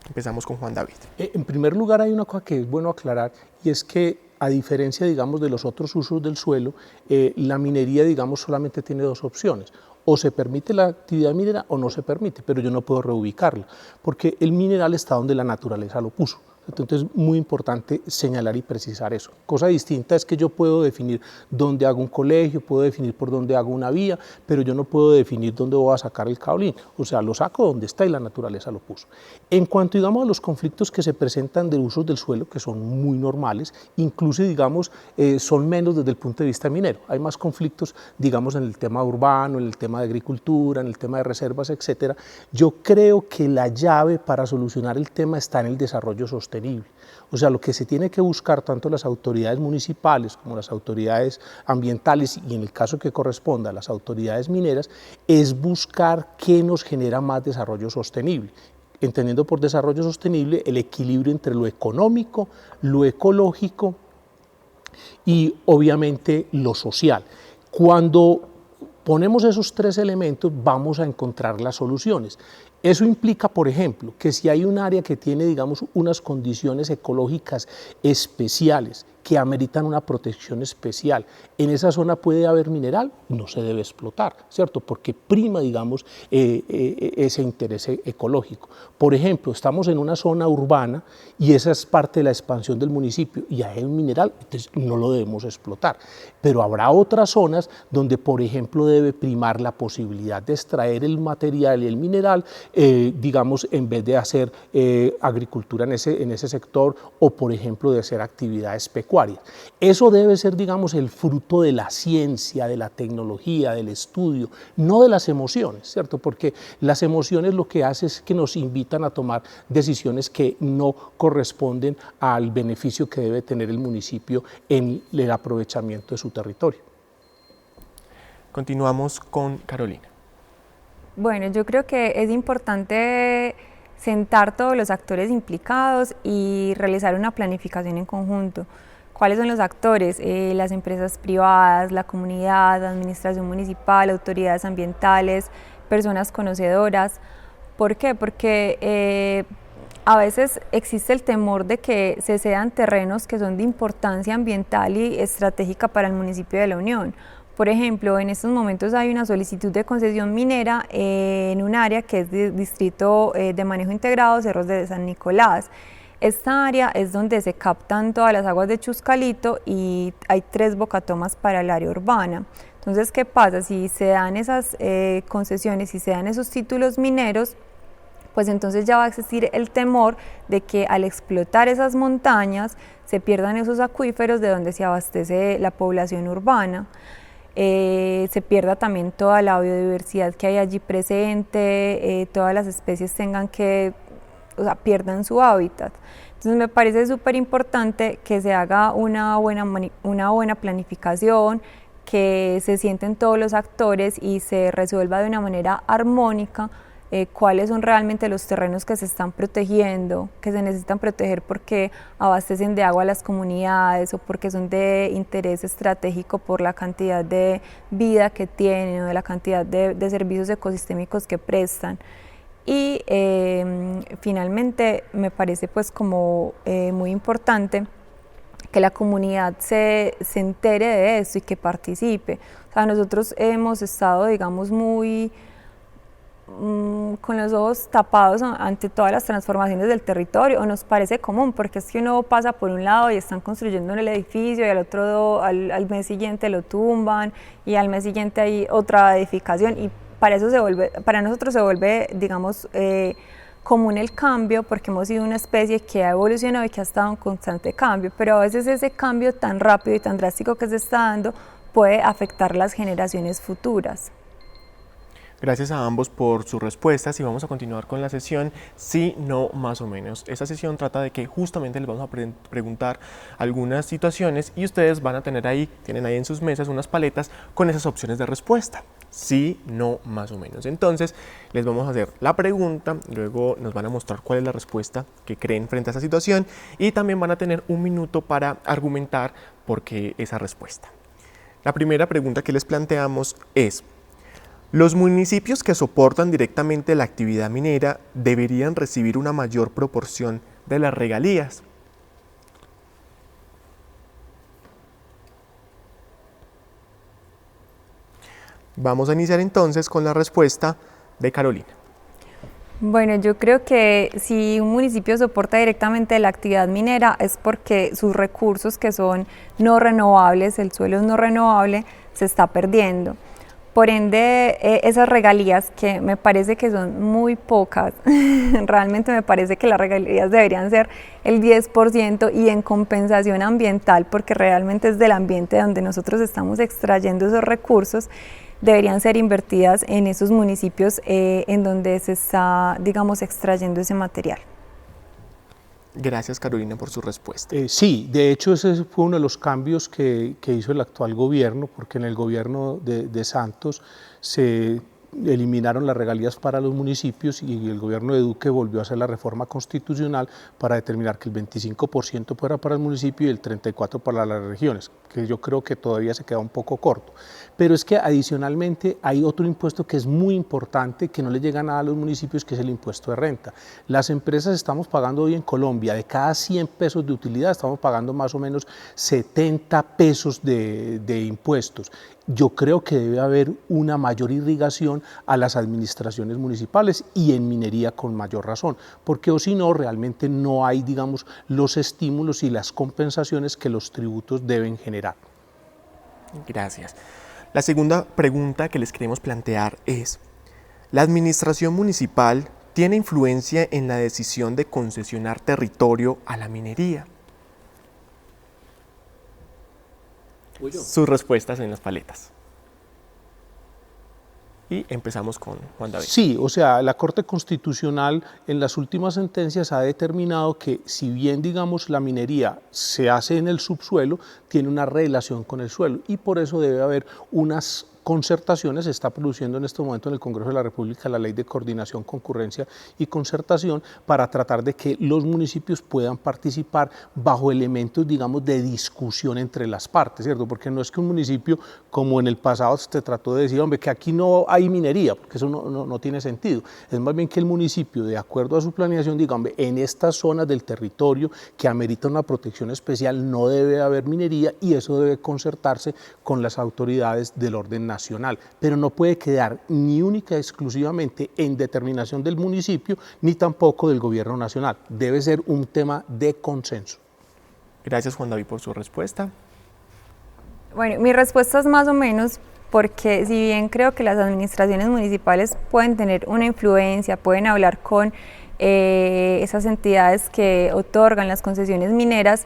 Empezamos con Juan David. En primer lugar, hay una cosa que es bueno aclarar, y es que a diferencia, digamos, de los otros usos del suelo, la minería, digamos, solamente tiene 2 opciones. O se permite la actividad minera o no se permite, pero yo no puedo reubicarla, porque el mineral está donde la naturaleza lo puso. Entonces es muy importante señalar y precisar eso. Cosa distinta es que yo puedo definir dónde hago un colegio, puedo definir por dónde hago una vía, pero yo no puedo definir dónde voy a sacar el caolín. O sea, lo saco donde está y la naturaleza lo puso. En cuanto, digamos, a los conflictos que se presentan de usos del suelo, que son muy normales, incluso, digamos, son menos desde el punto de vista minero. Hay más conflictos, digamos, en el tema urbano, en el tema de agricultura, en el tema de reservas, etcétera. Yo creo que la llave para solucionar el tema está en el desarrollo sostenible. O sea, lo que se tiene que buscar tanto las autoridades municipales como las autoridades ambientales y en el caso que corresponda a las autoridades mineras es buscar qué nos genera más desarrollo sostenible, entendiendo por desarrollo sostenible el equilibrio entre lo económico, lo ecológico y obviamente lo social. Cuando ponemos esos 3 elementos vamos a encontrar las soluciones. Eso implica, por ejemplo, que si hay un área que tiene, digamos, unas condiciones ecológicas especiales que ameritan una protección especial, en esa zona puede haber mineral, no se debe explotar, ¿cierto? Porque prima, digamos, ese interés ecológico. Por ejemplo, estamos en una zona urbana y esa es parte de la expansión del municipio y hay un mineral, entonces no lo debemos explotar. Pero habrá otras zonas donde, por ejemplo, debe primar la posibilidad de extraer el material y el mineral, digamos, en vez de hacer agricultura en ese sector o, por ejemplo, de hacer actividades pecuarias. Eso debe ser, digamos, el fruto de la ciencia, de la tecnología, del estudio, no de las emociones, ¿cierto? Porque las emociones lo que hacen es que nos invitan a tomar decisiones que no corresponden al beneficio que debe tener el municipio en el aprovechamiento de su territorio. Continuamos con Carolina. Bueno, yo creo que es importante sentar todos los actores implicados y realizar una planificación en conjunto. ¿Cuáles son los actores? Las empresas privadas, la comunidad, la administración municipal, autoridades ambientales, personas conocedoras. ¿Por qué? Porque a veces existe el temor de que se cedan terrenos que son de importancia ambiental y estratégica para el municipio de La Unión. Por ejemplo, en estos momentos hay una solicitud de concesión minera en un área que es de Distrito de Manejo Integrado, Cerros de San Nicolás. Esta área es donde se captan todas las aguas de Chuscalito y hay 3 bocatomas para el área urbana. Entonces, ¿qué pasa? Si se dan esas concesiones, si se dan esos títulos mineros, pues entonces ya va a existir el temor de que al explotar esas montañas se pierdan esos acuíferos de donde se abastece la población urbana. Se pierda también toda la biodiversidad que hay allí presente, todas las especies pierdan su hábitat. Entonces me parece súper importante que se haga una buena planificación, que se sienten todos los actores y se resuelva de una manera armónica cuáles son realmente los terrenos que se están protegiendo, que se necesitan proteger porque abastecen de agua a las comunidades o porque son de interés estratégico por la cantidad de vida que tienen o de la cantidad de servicios ecosistémicos que prestan. Y finalmente me parece pues como muy importante que la comunidad se entere de esto y que participe. O sea, nosotros hemos estado, digamos, muy con los ojos tapados ante todas las transformaciones del territorio, o nos parece común, porque es que uno pasa por un lado y están construyendo el edificio y al mes siguiente lo tumban y al mes siguiente hay otra edificación y para nosotros se vuelve, digamos, común el cambio porque hemos sido una especie que ha evolucionado y que ha estado en constante cambio, pero a veces ese cambio tan rápido y tan drástico que se está dando puede afectar las generaciones futuras. Gracias a ambos por sus respuestas y vamos a continuar con la sesión Sí, No, Más o Menos. Esta sesión trata de que justamente les vamos a preguntar algunas situaciones y ustedes van a tienen ahí en sus mesas unas paletas con esas opciones de respuesta. Sí, no, más o menos. Entonces les vamos a hacer la pregunta, luego nos van a mostrar cuál es la respuesta que creen frente a esa situación y también van a tener 1 minuto para argumentar por qué esa respuesta. La primera pregunta que les planteamos es: ¿los municipios que soportan directamente la actividad minera deberían recibir una mayor proporción de las regalías? Vamos a iniciar entonces con la respuesta de Carolina. Bueno, yo creo que si un municipio soporta directamente la actividad minera es porque sus recursos que son no renovables, el suelo es no renovable, se está perdiendo. Por ende, esas regalías que me parece que son muy pocas, realmente me parece que las regalías deberían ser el 10% y en compensación ambiental, porque realmente es del ambiente donde nosotros estamos extrayendo esos recursos, deberían ser invertidas en esos municipios en donde se está, digamos, extrayendo ese material. Gracias, Carolina, por su respuesta. Sí, de hecho ese fue uno de los cambios que hizo el actual gobierno, porque en el gobierno de Santos se eliminaron las regalías para los municipios y el gobierno de Duque volvió a hacer la reforma constitucional para determinar que el 25% fuera para el municipio y el 34% para las regiones, que yo creo que todavía se queda un poco corto. Pero es que adicionalmente hay otro impuesto que es muy importante, que no le llega nada a los municipios, que es el impuesto de renta. Las empresas estamos pagando hoy en Colombia, de cada 100 pesos de utilidad, estamos pagando más o menos 70 pesos de impuestos. Yo creo que debe haber una mayor irrigación a las administraciones municipales y en minería con mayor razón, porque o si no, realmente no hay, digamos, los estímulos y las compensaciones que los tributos deben generar. Gracias. La segunda pregunta que les queremos plantear es: ¿la administración municipal tiene influencia en la decisión de concesionar territorio a la minería? Sus respuestas en las paletas. Y empezamos con Juan David. Sí, o sea, la Corte Constitucional en las últimas sentencias ha determinado que si bien, digamos, la minería se hace en el subsuelo, tiene una relación con el suelo y por eso debe haber unas concertaciones. Se está produciendo en este momento en el Congreso de la República la Ley de Coordinación, Concurrencia y Concertación para tratar de que los municipios puedan participar bajo elementos, digamos, de discusión entre las partes, ¿cierto? Porque no es que un municipio, como en el pasado se trató de decir, hombre, que aquí no hay minería, porque eso no tiene sentido. Es más bien que el municipio, de acuerdo a su planeación, diga, hombre, en estas zonas del territorio que amerita una protección especial no debe haber minería y eso debe concertarse con las autoridades del orden nacional, pero no puede quedar ni única y exclusivamente en determinación del municipio ni tampoco del gobierno nacional. Debe ser un tema de consenso. Gracias, Juan David, por su respuesta. Bueno, mi respuesta es más o menos porque si bien creo que las administraciones municipales pueden tener una influencia, pueden hablar con esas entidades que otorgan las concesiones mineras,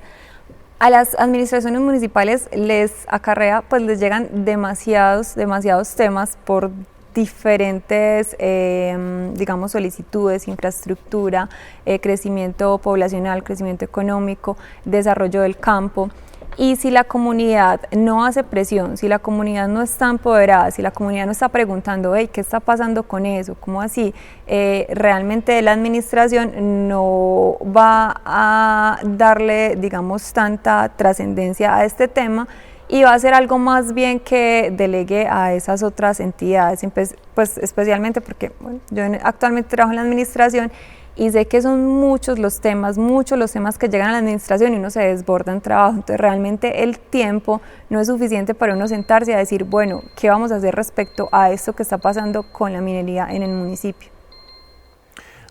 a las administraciones municipales les acarrea, pues les llegan demasiados temas por diferentes, digamos, solicitudes, infraestructura, crecimiento poblacional, crecimiento económico, desarrollo del campo. Y si la comunidad no hace presión, si la comunidad no está empoderada, si la comunidad no está preguntando, hey, ¿qué está pasando con eso? ¿Cómo así? Realmente la administración no va a darle, digamos, tanta trascendencia a este tema y va a hacer algo más bien que delegue a esas otras entidades, pues especialmente porque bueno, yo actualmente trabajo en la administración y sé que son muchos los temas que llegan a la administración y uno se desborda en trabajo, entonces realmente el tiempo no es suficiente para uno sentarse a decir, bueno, ¿qué vamos a hacer respecto a esto que está pasando con la minería en el municipio?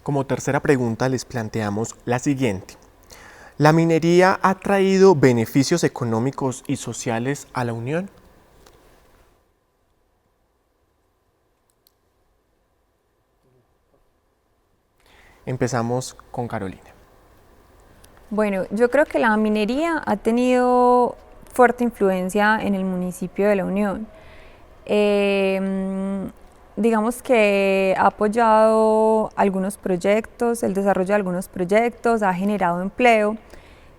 Como tercera pregunta les planteamos la siguiente. ¿La minería ha traído beneficios económicos y sociales a la Unión? Empezamos con Carolina. Bueno, yo creo que la minería ha tenido fuerte influencia en el municipio de La Unión. Digamos que ha apoyado algunos proyectos, el desarrollo de algunos proyectos, ha generado empleo.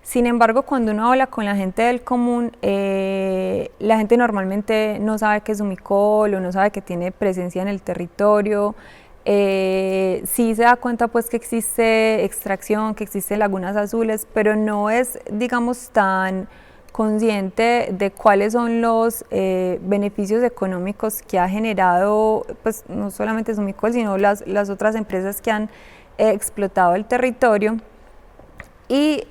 Sin embargo, cuando uno habla con la gente del común, la gente normalmente no sabe qué es Umicol o no sabe que tiene presencia en el territorio. Sí se da cuenta pues que existe extracción, que existen lagunas azules, pero no es, digamos, tan consciente de cuáles son los beneficios económicos que ha generado, pues no solamente Sumicol, sino las otras empresas que han explotado el territorio. Y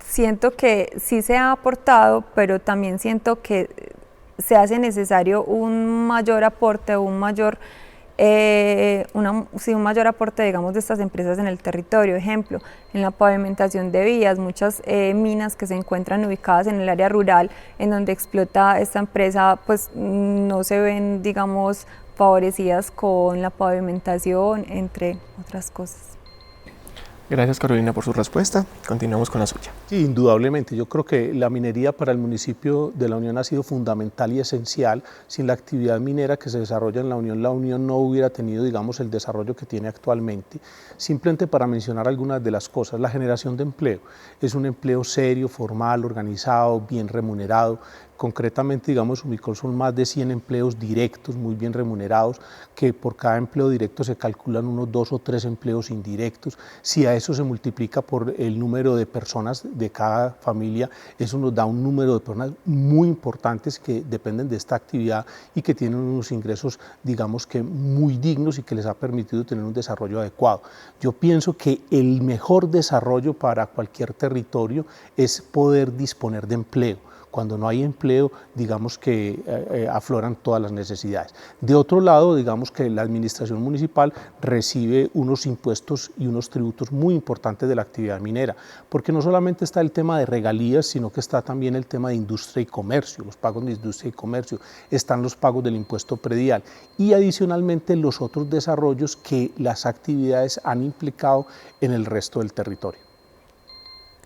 siento que sí se ha aportado, pero también siento que se hace necesario un mayor aporte, un mayor aporte, digamos, de estas empresas en el territorio. Ejemplo, en la pavimentación de vías, muchas minas que se encuentran ubicadas en el área rural en donde explota esta empresa, pues no se ven, digamos, favorecidas con la pavimentación, entre otras cosas. Gracias, Carolina, por su respuesta. Continuamos con la suya. Sí, indudablemente. Yo creo que la minería para el municipio de La Unión ha sido fundamental y esencial. Sin la actividad minera que se desarrolla en La Unión no hubiera tenido, digamos, el desarrollo que tiene actualmente. Simplemente para mencionar algunas de las cosas, la generación de empleo. Es un empleo serio, formal, organizado, bien remunerado. Concretamente, digamos, Umicol son más de 100 empleos directos, muy bien remunerados, que por cada empleo directo se calculan unos 2 o 3 empleos indirectos. Si a eso se multiplica por el número de personas de cada familia, eso nos da un número de personas muy importantes que dependen de esta actividad y que tienen unos ingresos, digamos que muy dignos y que les ha permitido tener un desarrollo adecuado. Yo pienso que el mejor desarrollo para cualquier territorio es poder disponer de empleo. Cuando no hay empleo, digamos que afloran todas las necesidades. De otro lado, digamos que la administración municipal recibe unos impuestos y unos tributos muy importantes de la actividad minera, porque no solamente está el tema de regalías, sino que está también el tema de industria y comercio, los pagos de industria y comercio, están los pagos del impuesto predial y adicionalmente los otros desarrollos que las actividades han implicado en el resto del territorio.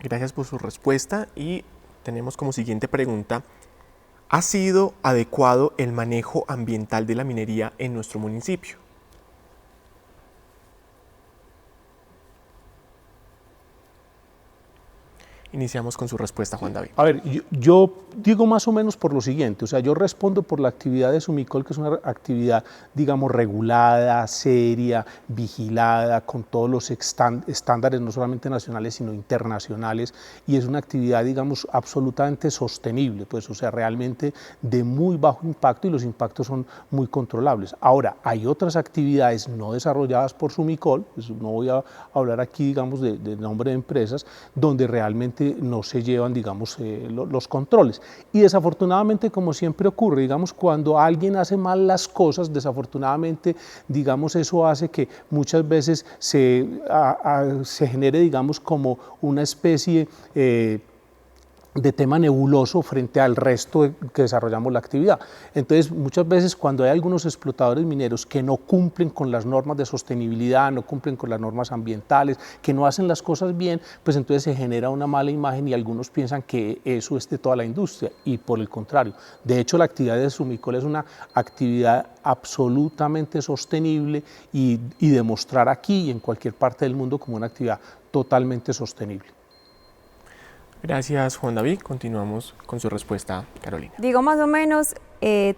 Gracias por su respuesta y tenemos como siguiente pregunta, ¿ha sido adecuado el manejo ambiental de la minería en nuestro municipio? Iniciamos con su respuesta, Juan David. A ver, yo digo más o menos por lo siguiente, o sea, yo respondo por la actividad de Sumicol, que es una actividad, digamos, regulada, seria, vigilada, con todos los estándares no solamente nacionales, sino internacionales, y es una actividad, digamos, absolutamente sostenible, pues, o sea, realmente de muy bajo impacto, y los impactos son muy controlables. Ahora, hay otras actividades no desarrolladas por Sumicol, pues no voy a hablar aquí, digamos, de nombre de empresas, donde realmente no se llevan, digamos, los controles. Y desafortunadamente, como siempre ocurre, digamos, cuando alguien hace mal las cosas, desafortunadamente, digamos, eso hace que muchas veces se genere, digamos, como una especie de tema nebuloso frente al resto que desarrollamos la actividad. Entonces, muchas veces cuando hay algunos explotadores mineros que no cumplen con las normas de sostenibilidad, no cumplen con las normas ambientales, que no hacen las cosas bien, pues entonces se genera una mala imagen y algunos piensan que eso es de toda la industria, y por el contrario. De hecho, la actividad de Sumicol es una actividad absolutamente sostenible y demostrar aquí y en cualquier parte del mundo como una actividad totalmente sostenible. Gracias, Juan David. Continuamos con su respuesta, Carolina. Digo más o menos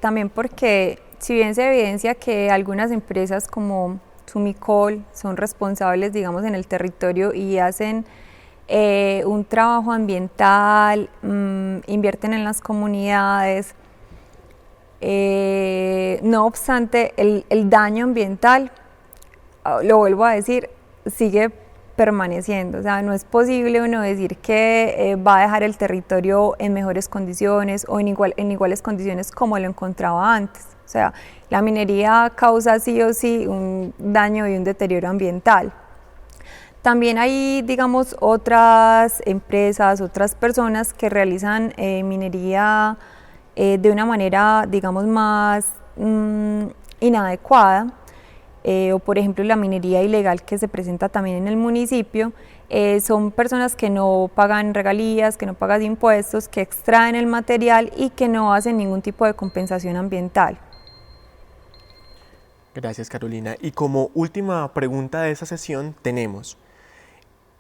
también porque si bien se evidencia que algunas empresas como Sumicol son responsables, digamos, en el territorio y hacen un trabajo ambiental, invierten en las comunidades, no obstante el daño ambiental, lo vuelvo a decir, sigue permaneciendo. O sea, no es posible uno decir que va a dejar el territorio en mejores condiciones o en iguales condiciones como lo encontraba antes. O sea, la minería causa sí o sí un daño y un deterioro ambiental. También hay, digamos, otras empresas, otras personas que realizan minería de una manera, digamos, más inadecuada. O por ejemplo la minería ilegal que se presenta también en el municipio, son personas que no pagan regalías, que no pagan impuestos, que extraen el material y que no hacen ningún tipo de compensación ambiental. Gracias, Carolina. Y como última pregunta de esa sesión tenemos,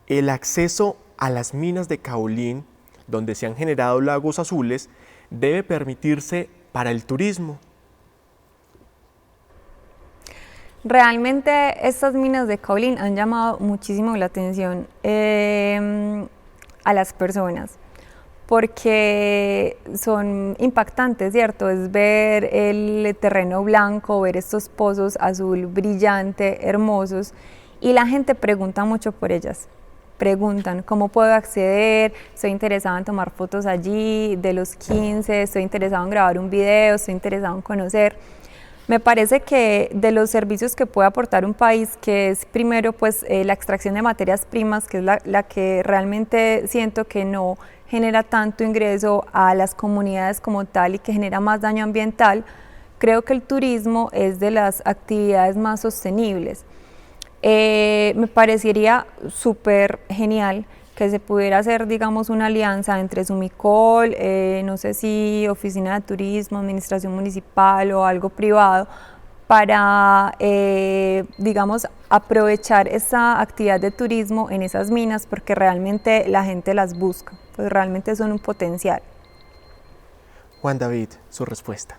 ¿el acceso a las minas de caolín, donde se han generado lagos azules, debe permitirse para el turismo? Realmente estas minas de caolín han llamado muchísimo la atención a las personas porque son impactantes, ¿cierto? Es ver el terreno blanco, ver estos pozos azul brillante, hermosos, y la gente pregunta mucho por ellas. Preguntan, ¿cómo puedo acceder? Estoy interesada en tomar fotos allí de los 15, estoy interesado en grabar un video, estoy interesado en conocer. Me parece que de los servicios que puede aportar un país, que es primero pues la extracción de materias primas, que es la que realmente siento que no genera tanto ingreso a las comunidades como tal y que genera más daño ambiental, creo que el turismo es de las actividades más sostenibles. Me parecería súper genial que se pudiera hacer, digamos, una alianza entre Sumicol, no sé si oficina de turismo, administración municipal o algo privado, para, digamos, aprovechar esa actividad de turismo en esas minas, porque realmente la gente las busca, pues realmente son un potencial. Juan David, su respuesta.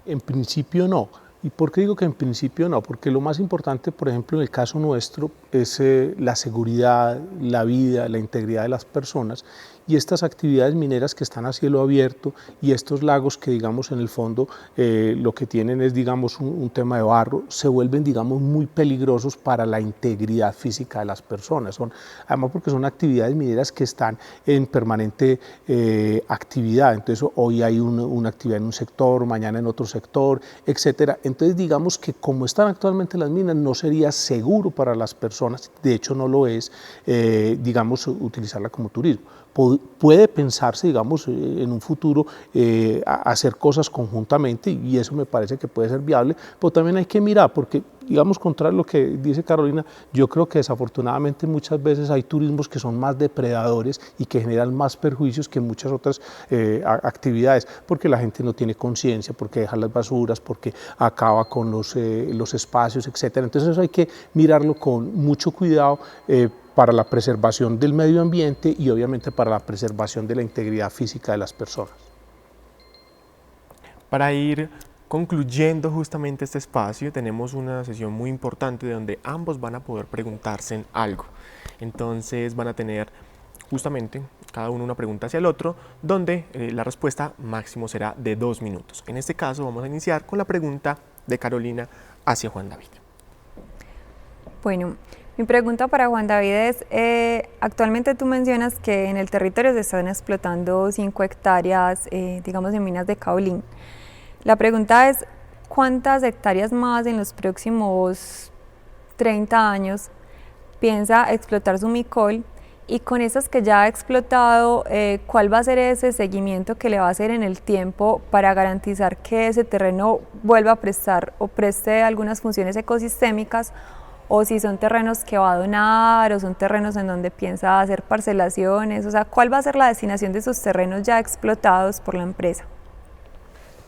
En principio no. ¿Y por qué digo que en principio no? Porque lo más importante, por ejemplo, en el caso nuestro, es la seguridad, la vida, la integridad de las personas, y estas actividades mineras que están a cielo abierto y estos lagos que, digamos, en el fondo lo que tienen es, digamos, un tema de barro, se vuelven, digamos, muy peligrosos para la integridad física de las personas. Además porque son actividades mineras que están en permanente actividad. Entonces hoy hay una actividad en un sector, mañana en otro sector, etcétera. Entonces digamos que como están actualmente las minas no sería seguro para las personas, de hecho no lo es, digamos, utilizarla como turismo. Puede pensarse, digamos, en un futuro hacer cosas conjuntamente y eso me parece que puede ser viable, pero también hay que mirar porque, digamos, contrario a lo que dice Carolina, yo creo que desafortunadamente muchas veces hay turismos que son más depredadores y que generan más perjuicios que muchas otras actividades, porque la gente no tiene conciencia, porque deja las basuras, porque acaba con los espacios, etcétera. Entonces eso hay que mirarlo con mucho cuidado, para la preservación del medio ambiente y obviamente para la preservación de la integridad física de las personas. Para ir concluyendo justamente este espacio, tenemos una sesión muy importante donde ambos van a poder preguntarse en algo. Entonces van a tener justamente cada uno una pregunta hacia el otro, donde la respuesta máximo será de 2 minutos. En este caso vamos a iniciar con la pregunta de Carolina hacia Juan David. Bueno, mi pregunta para Juan David es, actualmente tú mencionas que en el territorio se están explotando 5 hectáreas, digamos, de minas de caolín. La pregunta es, ¿cuántas hectáreas más en los próximos 30 años piensa explotar Sumicol? Y con esas que ya ha explotado, ¿cuál va a ser ese seguimiento que le va a hacer en el tiempo para garantizar que ese terreno vuelva a prestar o preste algunas funciones ecosistémicas? O si son terrenos que va a donar, o son terrenos en donde piensa hacer parcelaciones, o sea, ¿cuál va a ser la destinación de esos terrenos ya explotados por la empresa?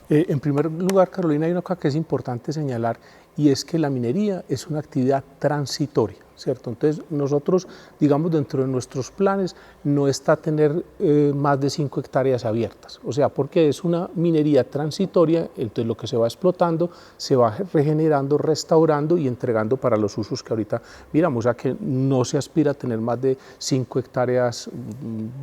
En primer lugar, Carolina, hay una cosa que es importante señalar y es que la minería es una actividad transitoria, ¿cierto? Entonces nosotros, digamos, dentro de nuestros planes no está tener más de 5 hectáreas abiertas, o sea, porque es una minería transitoria, entonces lo que se va explotando se va regenerando, restaurando y entregando para los usos que ahorita miramos, o sea que no se aspira a tener más de 5 hectáreas,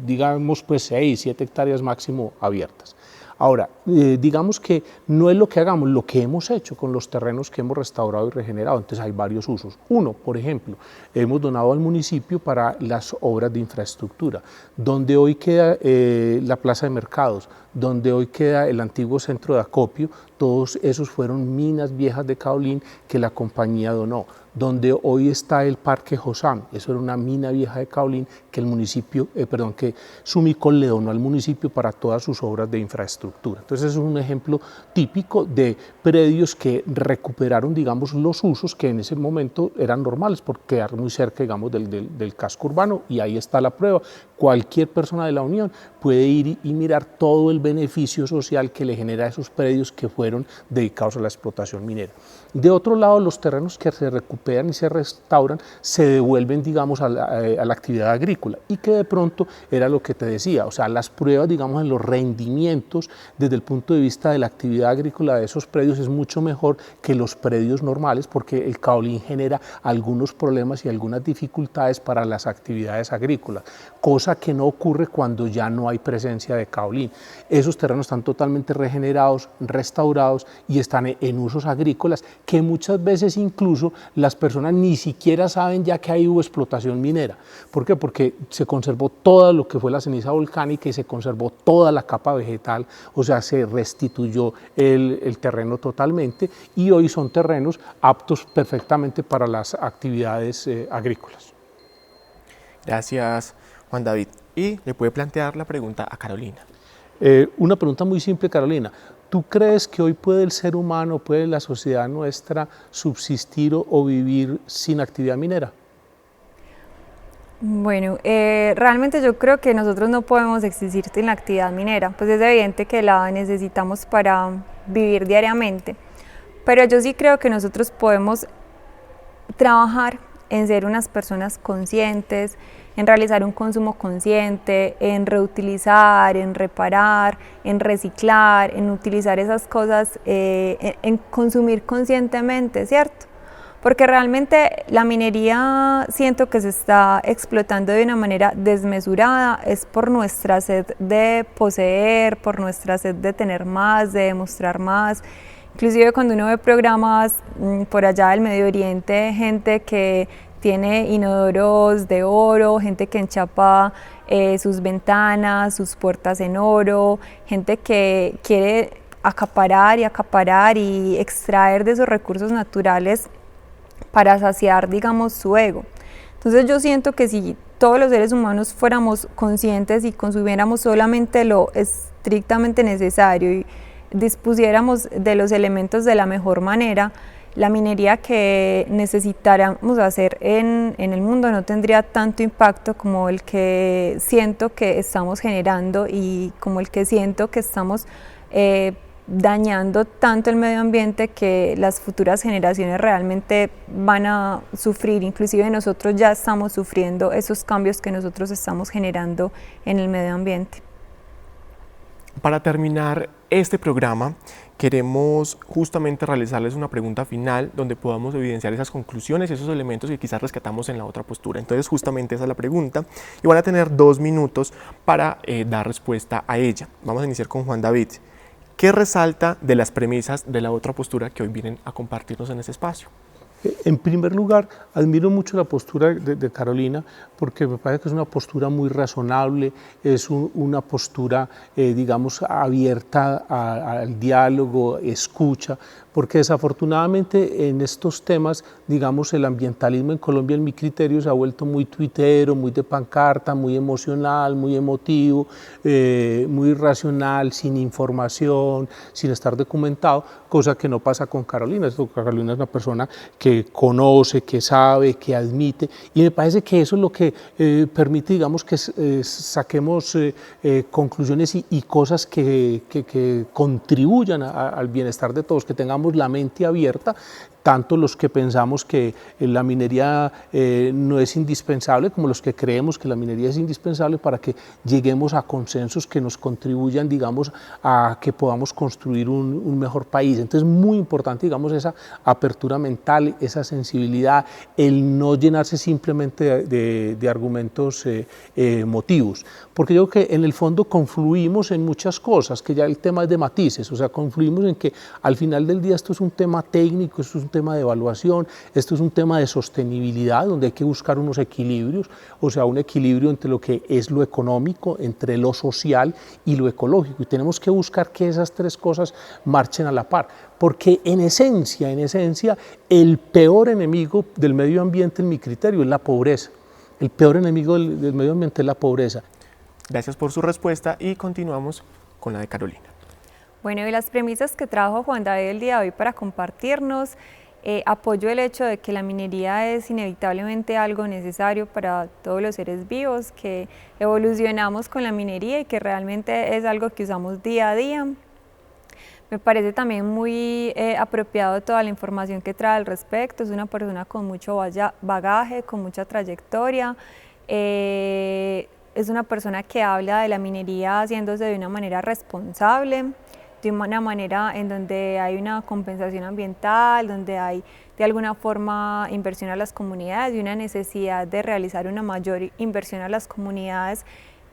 digamos pues 6, 7 hectáreas máximo abiertas. Ahora, digamos que no es lo que hagamos, lo que hemos hecho con los terrenos que hemos restaurado y regenerado, entonces hay varios usos. Uno, por ejemplo, hemos donado al municipio para las obras de infraestructura, donde hoy queda la plaza de mercados, donde hoy queda el antiguo centro de acopio, todos esos fueron minas viejas de caolín que la compañía donó. Donde hoy está el Parque Josam, eso era una mina vieja de caolín que el municipio, que Sumicol le donó al municipio para todas sus obras de infraestructura. Entonces es un ejemplo típico de predios que recuperaron, digamos, los usos que en ese momento eran normales por quedar muy cerca, digamos, del casco urbano, y ahí está la prueba. Cualquier persona de la Unión puede ir y mirar todo el beneficio social que le genera a esos predios que fueron dedicados a la explotación minera. De otro lado, los terrenos que se recuperan y se restauran se devuelven, digamos, a la actividad agrícola, y que de pronto era lo que te decía, o sea, las pruebas, digamos, en los rendimientos desde el punto de vista de la actividad agrícola de esos predios es mucho mejor que los predios normales, porque el caolín genera algunos problemas y algunas dificultades para las actividades agrícolas, cosa que no ocurre cuando ya no hay presencia de caolín. Esos terrenos están totalmente regenerados, restaurados y están en usos agrícolas que muchas veces incluso las personas ni siquiera saben ya que ahí hubo explotación minera. ¿Por qué? Porque se conservó todo lo que fue la ceniza volcánica y se conservó toda la capa vegetal, o sea, se restituyó el terreno totalmente, y hoy son terrenos aptos perfectamente para las actividades agrícolas. Gracias, Juan David. Y le puede plantear la pregunta a Carolina. Una pregunta muy simple, Carolina. ¿Tú crees que hoy puede el ser humano, puede la sociedad nuestra subsistir o vivir sin actividad minera? Bueno, realmente yo creo que nosotros no podemos existir sin la actividad minera, pues es evidente que la necesitamos para vivir diariamente, pero yo sí creo que nosotros podemos trabajar en ser unas personas conscientes, en realizar un consumo consciente, en reutilizar, en reparar, en reciclar, en utilizar esas cosas, en consumir conscientemente, ¿cierto? Porque realmente la minería siento que se está explotando de una manera desmesurada, es por nuestra sed de poseer, por nuestra sed de tener más, de demostrar más. Inclusive cuando uno ve programas por allá del Medio Oriente, gente que tiene inodoros de oro, gente que enchapa sus ventanas, sus puertas en oro, gente que quiere acaparar y extraer de esos recursos naturales para saciar, digamos, su ego. Entonces yo siento que si todos los seres humanos fuéramos conscientes y consumiéramos solamente lo estrictamente necesario y dispusiéramos de los elementos de la mejor manera, la minería que necesitáramos hacer en el mundo no tendría tanto impacto como el que siento que estamos generando y como el que siento que estamos dañando tanto el medio ambiente que las futuras generaciones realmente van a sufrir. Inclusive nosotros ya estamos sufriendo esos cambios que nosotros estamos generando en el medio ambiente. Para terminar este programa, queremos justamente realizarles una pregunta final donde podamos evidenciar esas conclusiones y esos elementos que quizás rescatamos en la otra postura. Entonces justamente esa es la pregunta y van a tener 2 minutos para dar respuesta a ella. Vamos a iniciar con Juan David. ¿Qué resalta de las premisas de la otra postura que hoy vienen a compartirnos en este espacio? En primer lugar, admiro mucho la postura de Carolina porque me parece que es una postura muy razonable, es una postura, digamos, abierta al diálogo, escucha, porque desafortunadamente en estos temas, digamos, el ambientalismo en Colombia, en mi criterio, se ha vuelto muy tuitero, muy de pancarta, muy emocional, muy emotivo, muy racional, sin información, sin estar documentado, cosa que no pasa con Carolina. Carolina es una persona que conoce, que sabe, que admite, y me parece que eso es lo que permite, digamos, que saquemos conclusiones y cosas que contribuyan al bienestar de todos, que tengamos la mente abierta, tanto los que pensamos que la minería no es indispensable como los que creemos que la minería es indispensable, para que lleguemos a consensos que nos contribuyan, digamos, a que podamos construir un mejor país. Entonces es muy importante, digamos, esa apertura mental, esa sensibilidad, el no llenarse simplemente de argumentos emotivos, porque yo creo que en el fondo confluimos en muchas cosas, que ya el tema es de matices, o sea, confluimos en que al final del día esto es un tema técnico, esto es un tema de evaluación, esto es un tema de sostenibilidad, donde hay que buscar unos equilibrios, o sea, un equilibrio entre lo que es lo económico, entre lo social y lo ecológico, y tenemos que buscar que esas 3 cosas marchen a la par, porque en esencia, el peor enemigo del medio ambiente, en mi criterio, es la pobreza. El peor enemigo del medio ambiente es la pobreza. Gracias por su respuesta y continuamos con la de Carolina. Bueno, y las premisas que trajo Juan David el día de hoy para compartirnos, apoyo el hecho de que la minería es inevitablemente algo necesario para todos los seres vivos, que evolucionamos con la minería y que realmente es algo que usamos día a día. Me parece también muy apropiado toda la información que trae al respecto. Es una persona con mucho bagaje, con mucha trayectoria. Es una persona que habla de la minería haciéndose de una manera responsable, de una manera en donde hay una compensación ambiental, donde hay de alguna forma inversión a las comunidades y una necesidad de realizar una mayor inversión a las comunidades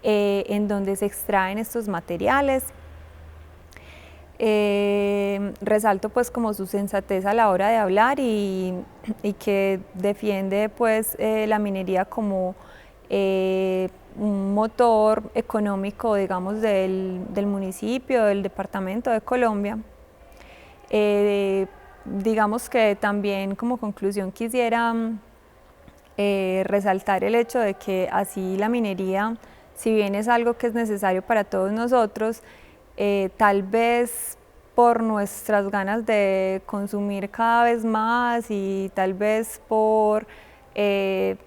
en donde se extraen estos materiales. Resalto pues como su sensatez a la hora de hablar y que defiende pues la minería como un motor económico, digamos, del municipio, del departamento de Colombia. Digamos que también como conclusión quisiera resaltar el hecho de que así la minería, si bien es algo que es necesario para todos nosotros, tal vez por nuestras ganas de consumir cada vez más y tal vez por el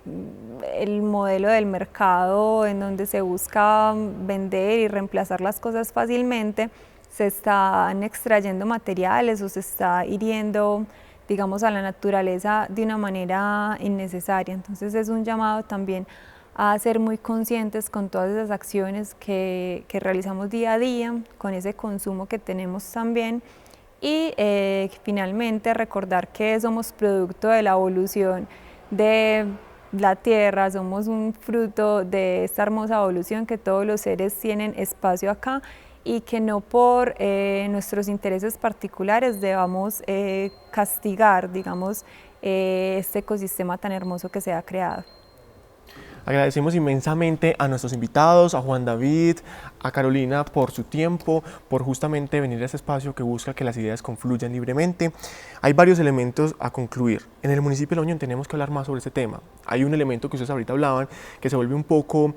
modelo del mercado en donde se busca vender y reemplazar las cosas fácilmente, se están extrayendo materiales o se está hiriendo, digamos, a la naturaleza de una manera innecesaria. Entonces es un llamado también a ser muy conscientes con todas esas acciones que realizamos día a día, con ese consumo que tenemos también, y finalmente recordar que somos producto de la evolución de la Tierra, somos un fruto de esta hermosa evolución, que todos los seres tienen espacio acá y que no por nuestros intereses particulares debamos castigar, digamos, este ecosistema tan hermoso que se ha creado. Agradecemos inmensamente a nuestros invitados, a Juan David, a Carolina por su tiempo, por justamente venir a este espacio que busca que las ideas confluyan libremente. Hay varios elementos a concluir. En el municipio de La Unión tenemos que hablar más sobre este tema. Hay un elemento que ustedes ahorita hablaban que se vuelve un poco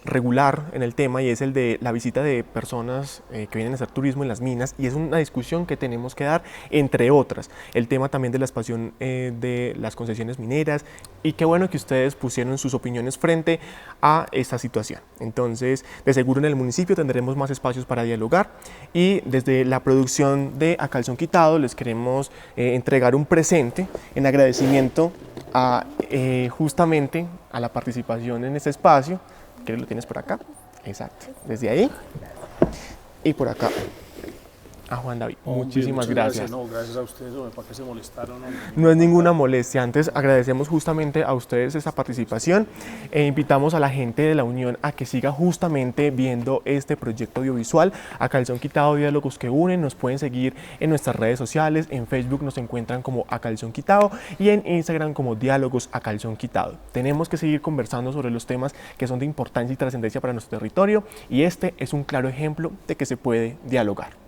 regular en el tema, y es el de la visita de personas que vienen a hacer turismo en las minas, y es una discusión que tenemos que dar, entre otras. El tema también de la expansión de las concesiones mineras, y qué bueno que ustedes pusieron sus sus opiniones frente a esta situación. Entonces, de seguro en el municipio tendremos más espacios para dialogar y desde la producción de A Calzón Quitado les queremos entregar un presente en agradecimiento a justamente a la participación en este espacio. ¿Qué lo tienes por acá? Exacto, desde ahí y por acá a Juan David. Muchísimas gracias. No, gracias a ustedes, ¿para qué se molestaron? No es ninguna molestia. Antes agradecemos justamente a ustedes esta participación e invitamos a la gente de la Unión a que siga justamente viendo este proyecto audiovisual A Calzón Quitado, diálogos que unen. Nos pueden seguir en nuestras redes sociales, en Facebook nos encuentran como A Calzón Quitado y en Instagram como Diálogos A Calzón Quitado. Tenemos que seguir conversando sobre los temas que son de importancia y trascendencia para nuestro territorio y este es un claro ejemplo de que se puede dialogar.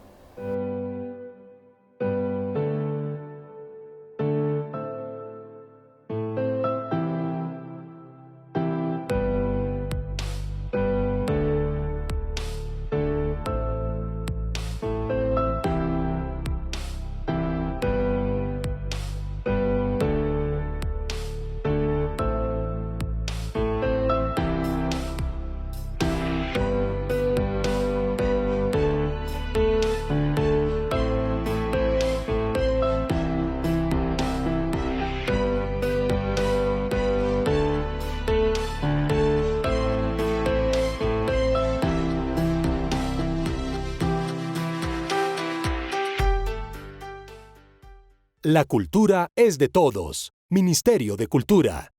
La cultura es de todos. Ministerio de Cultura.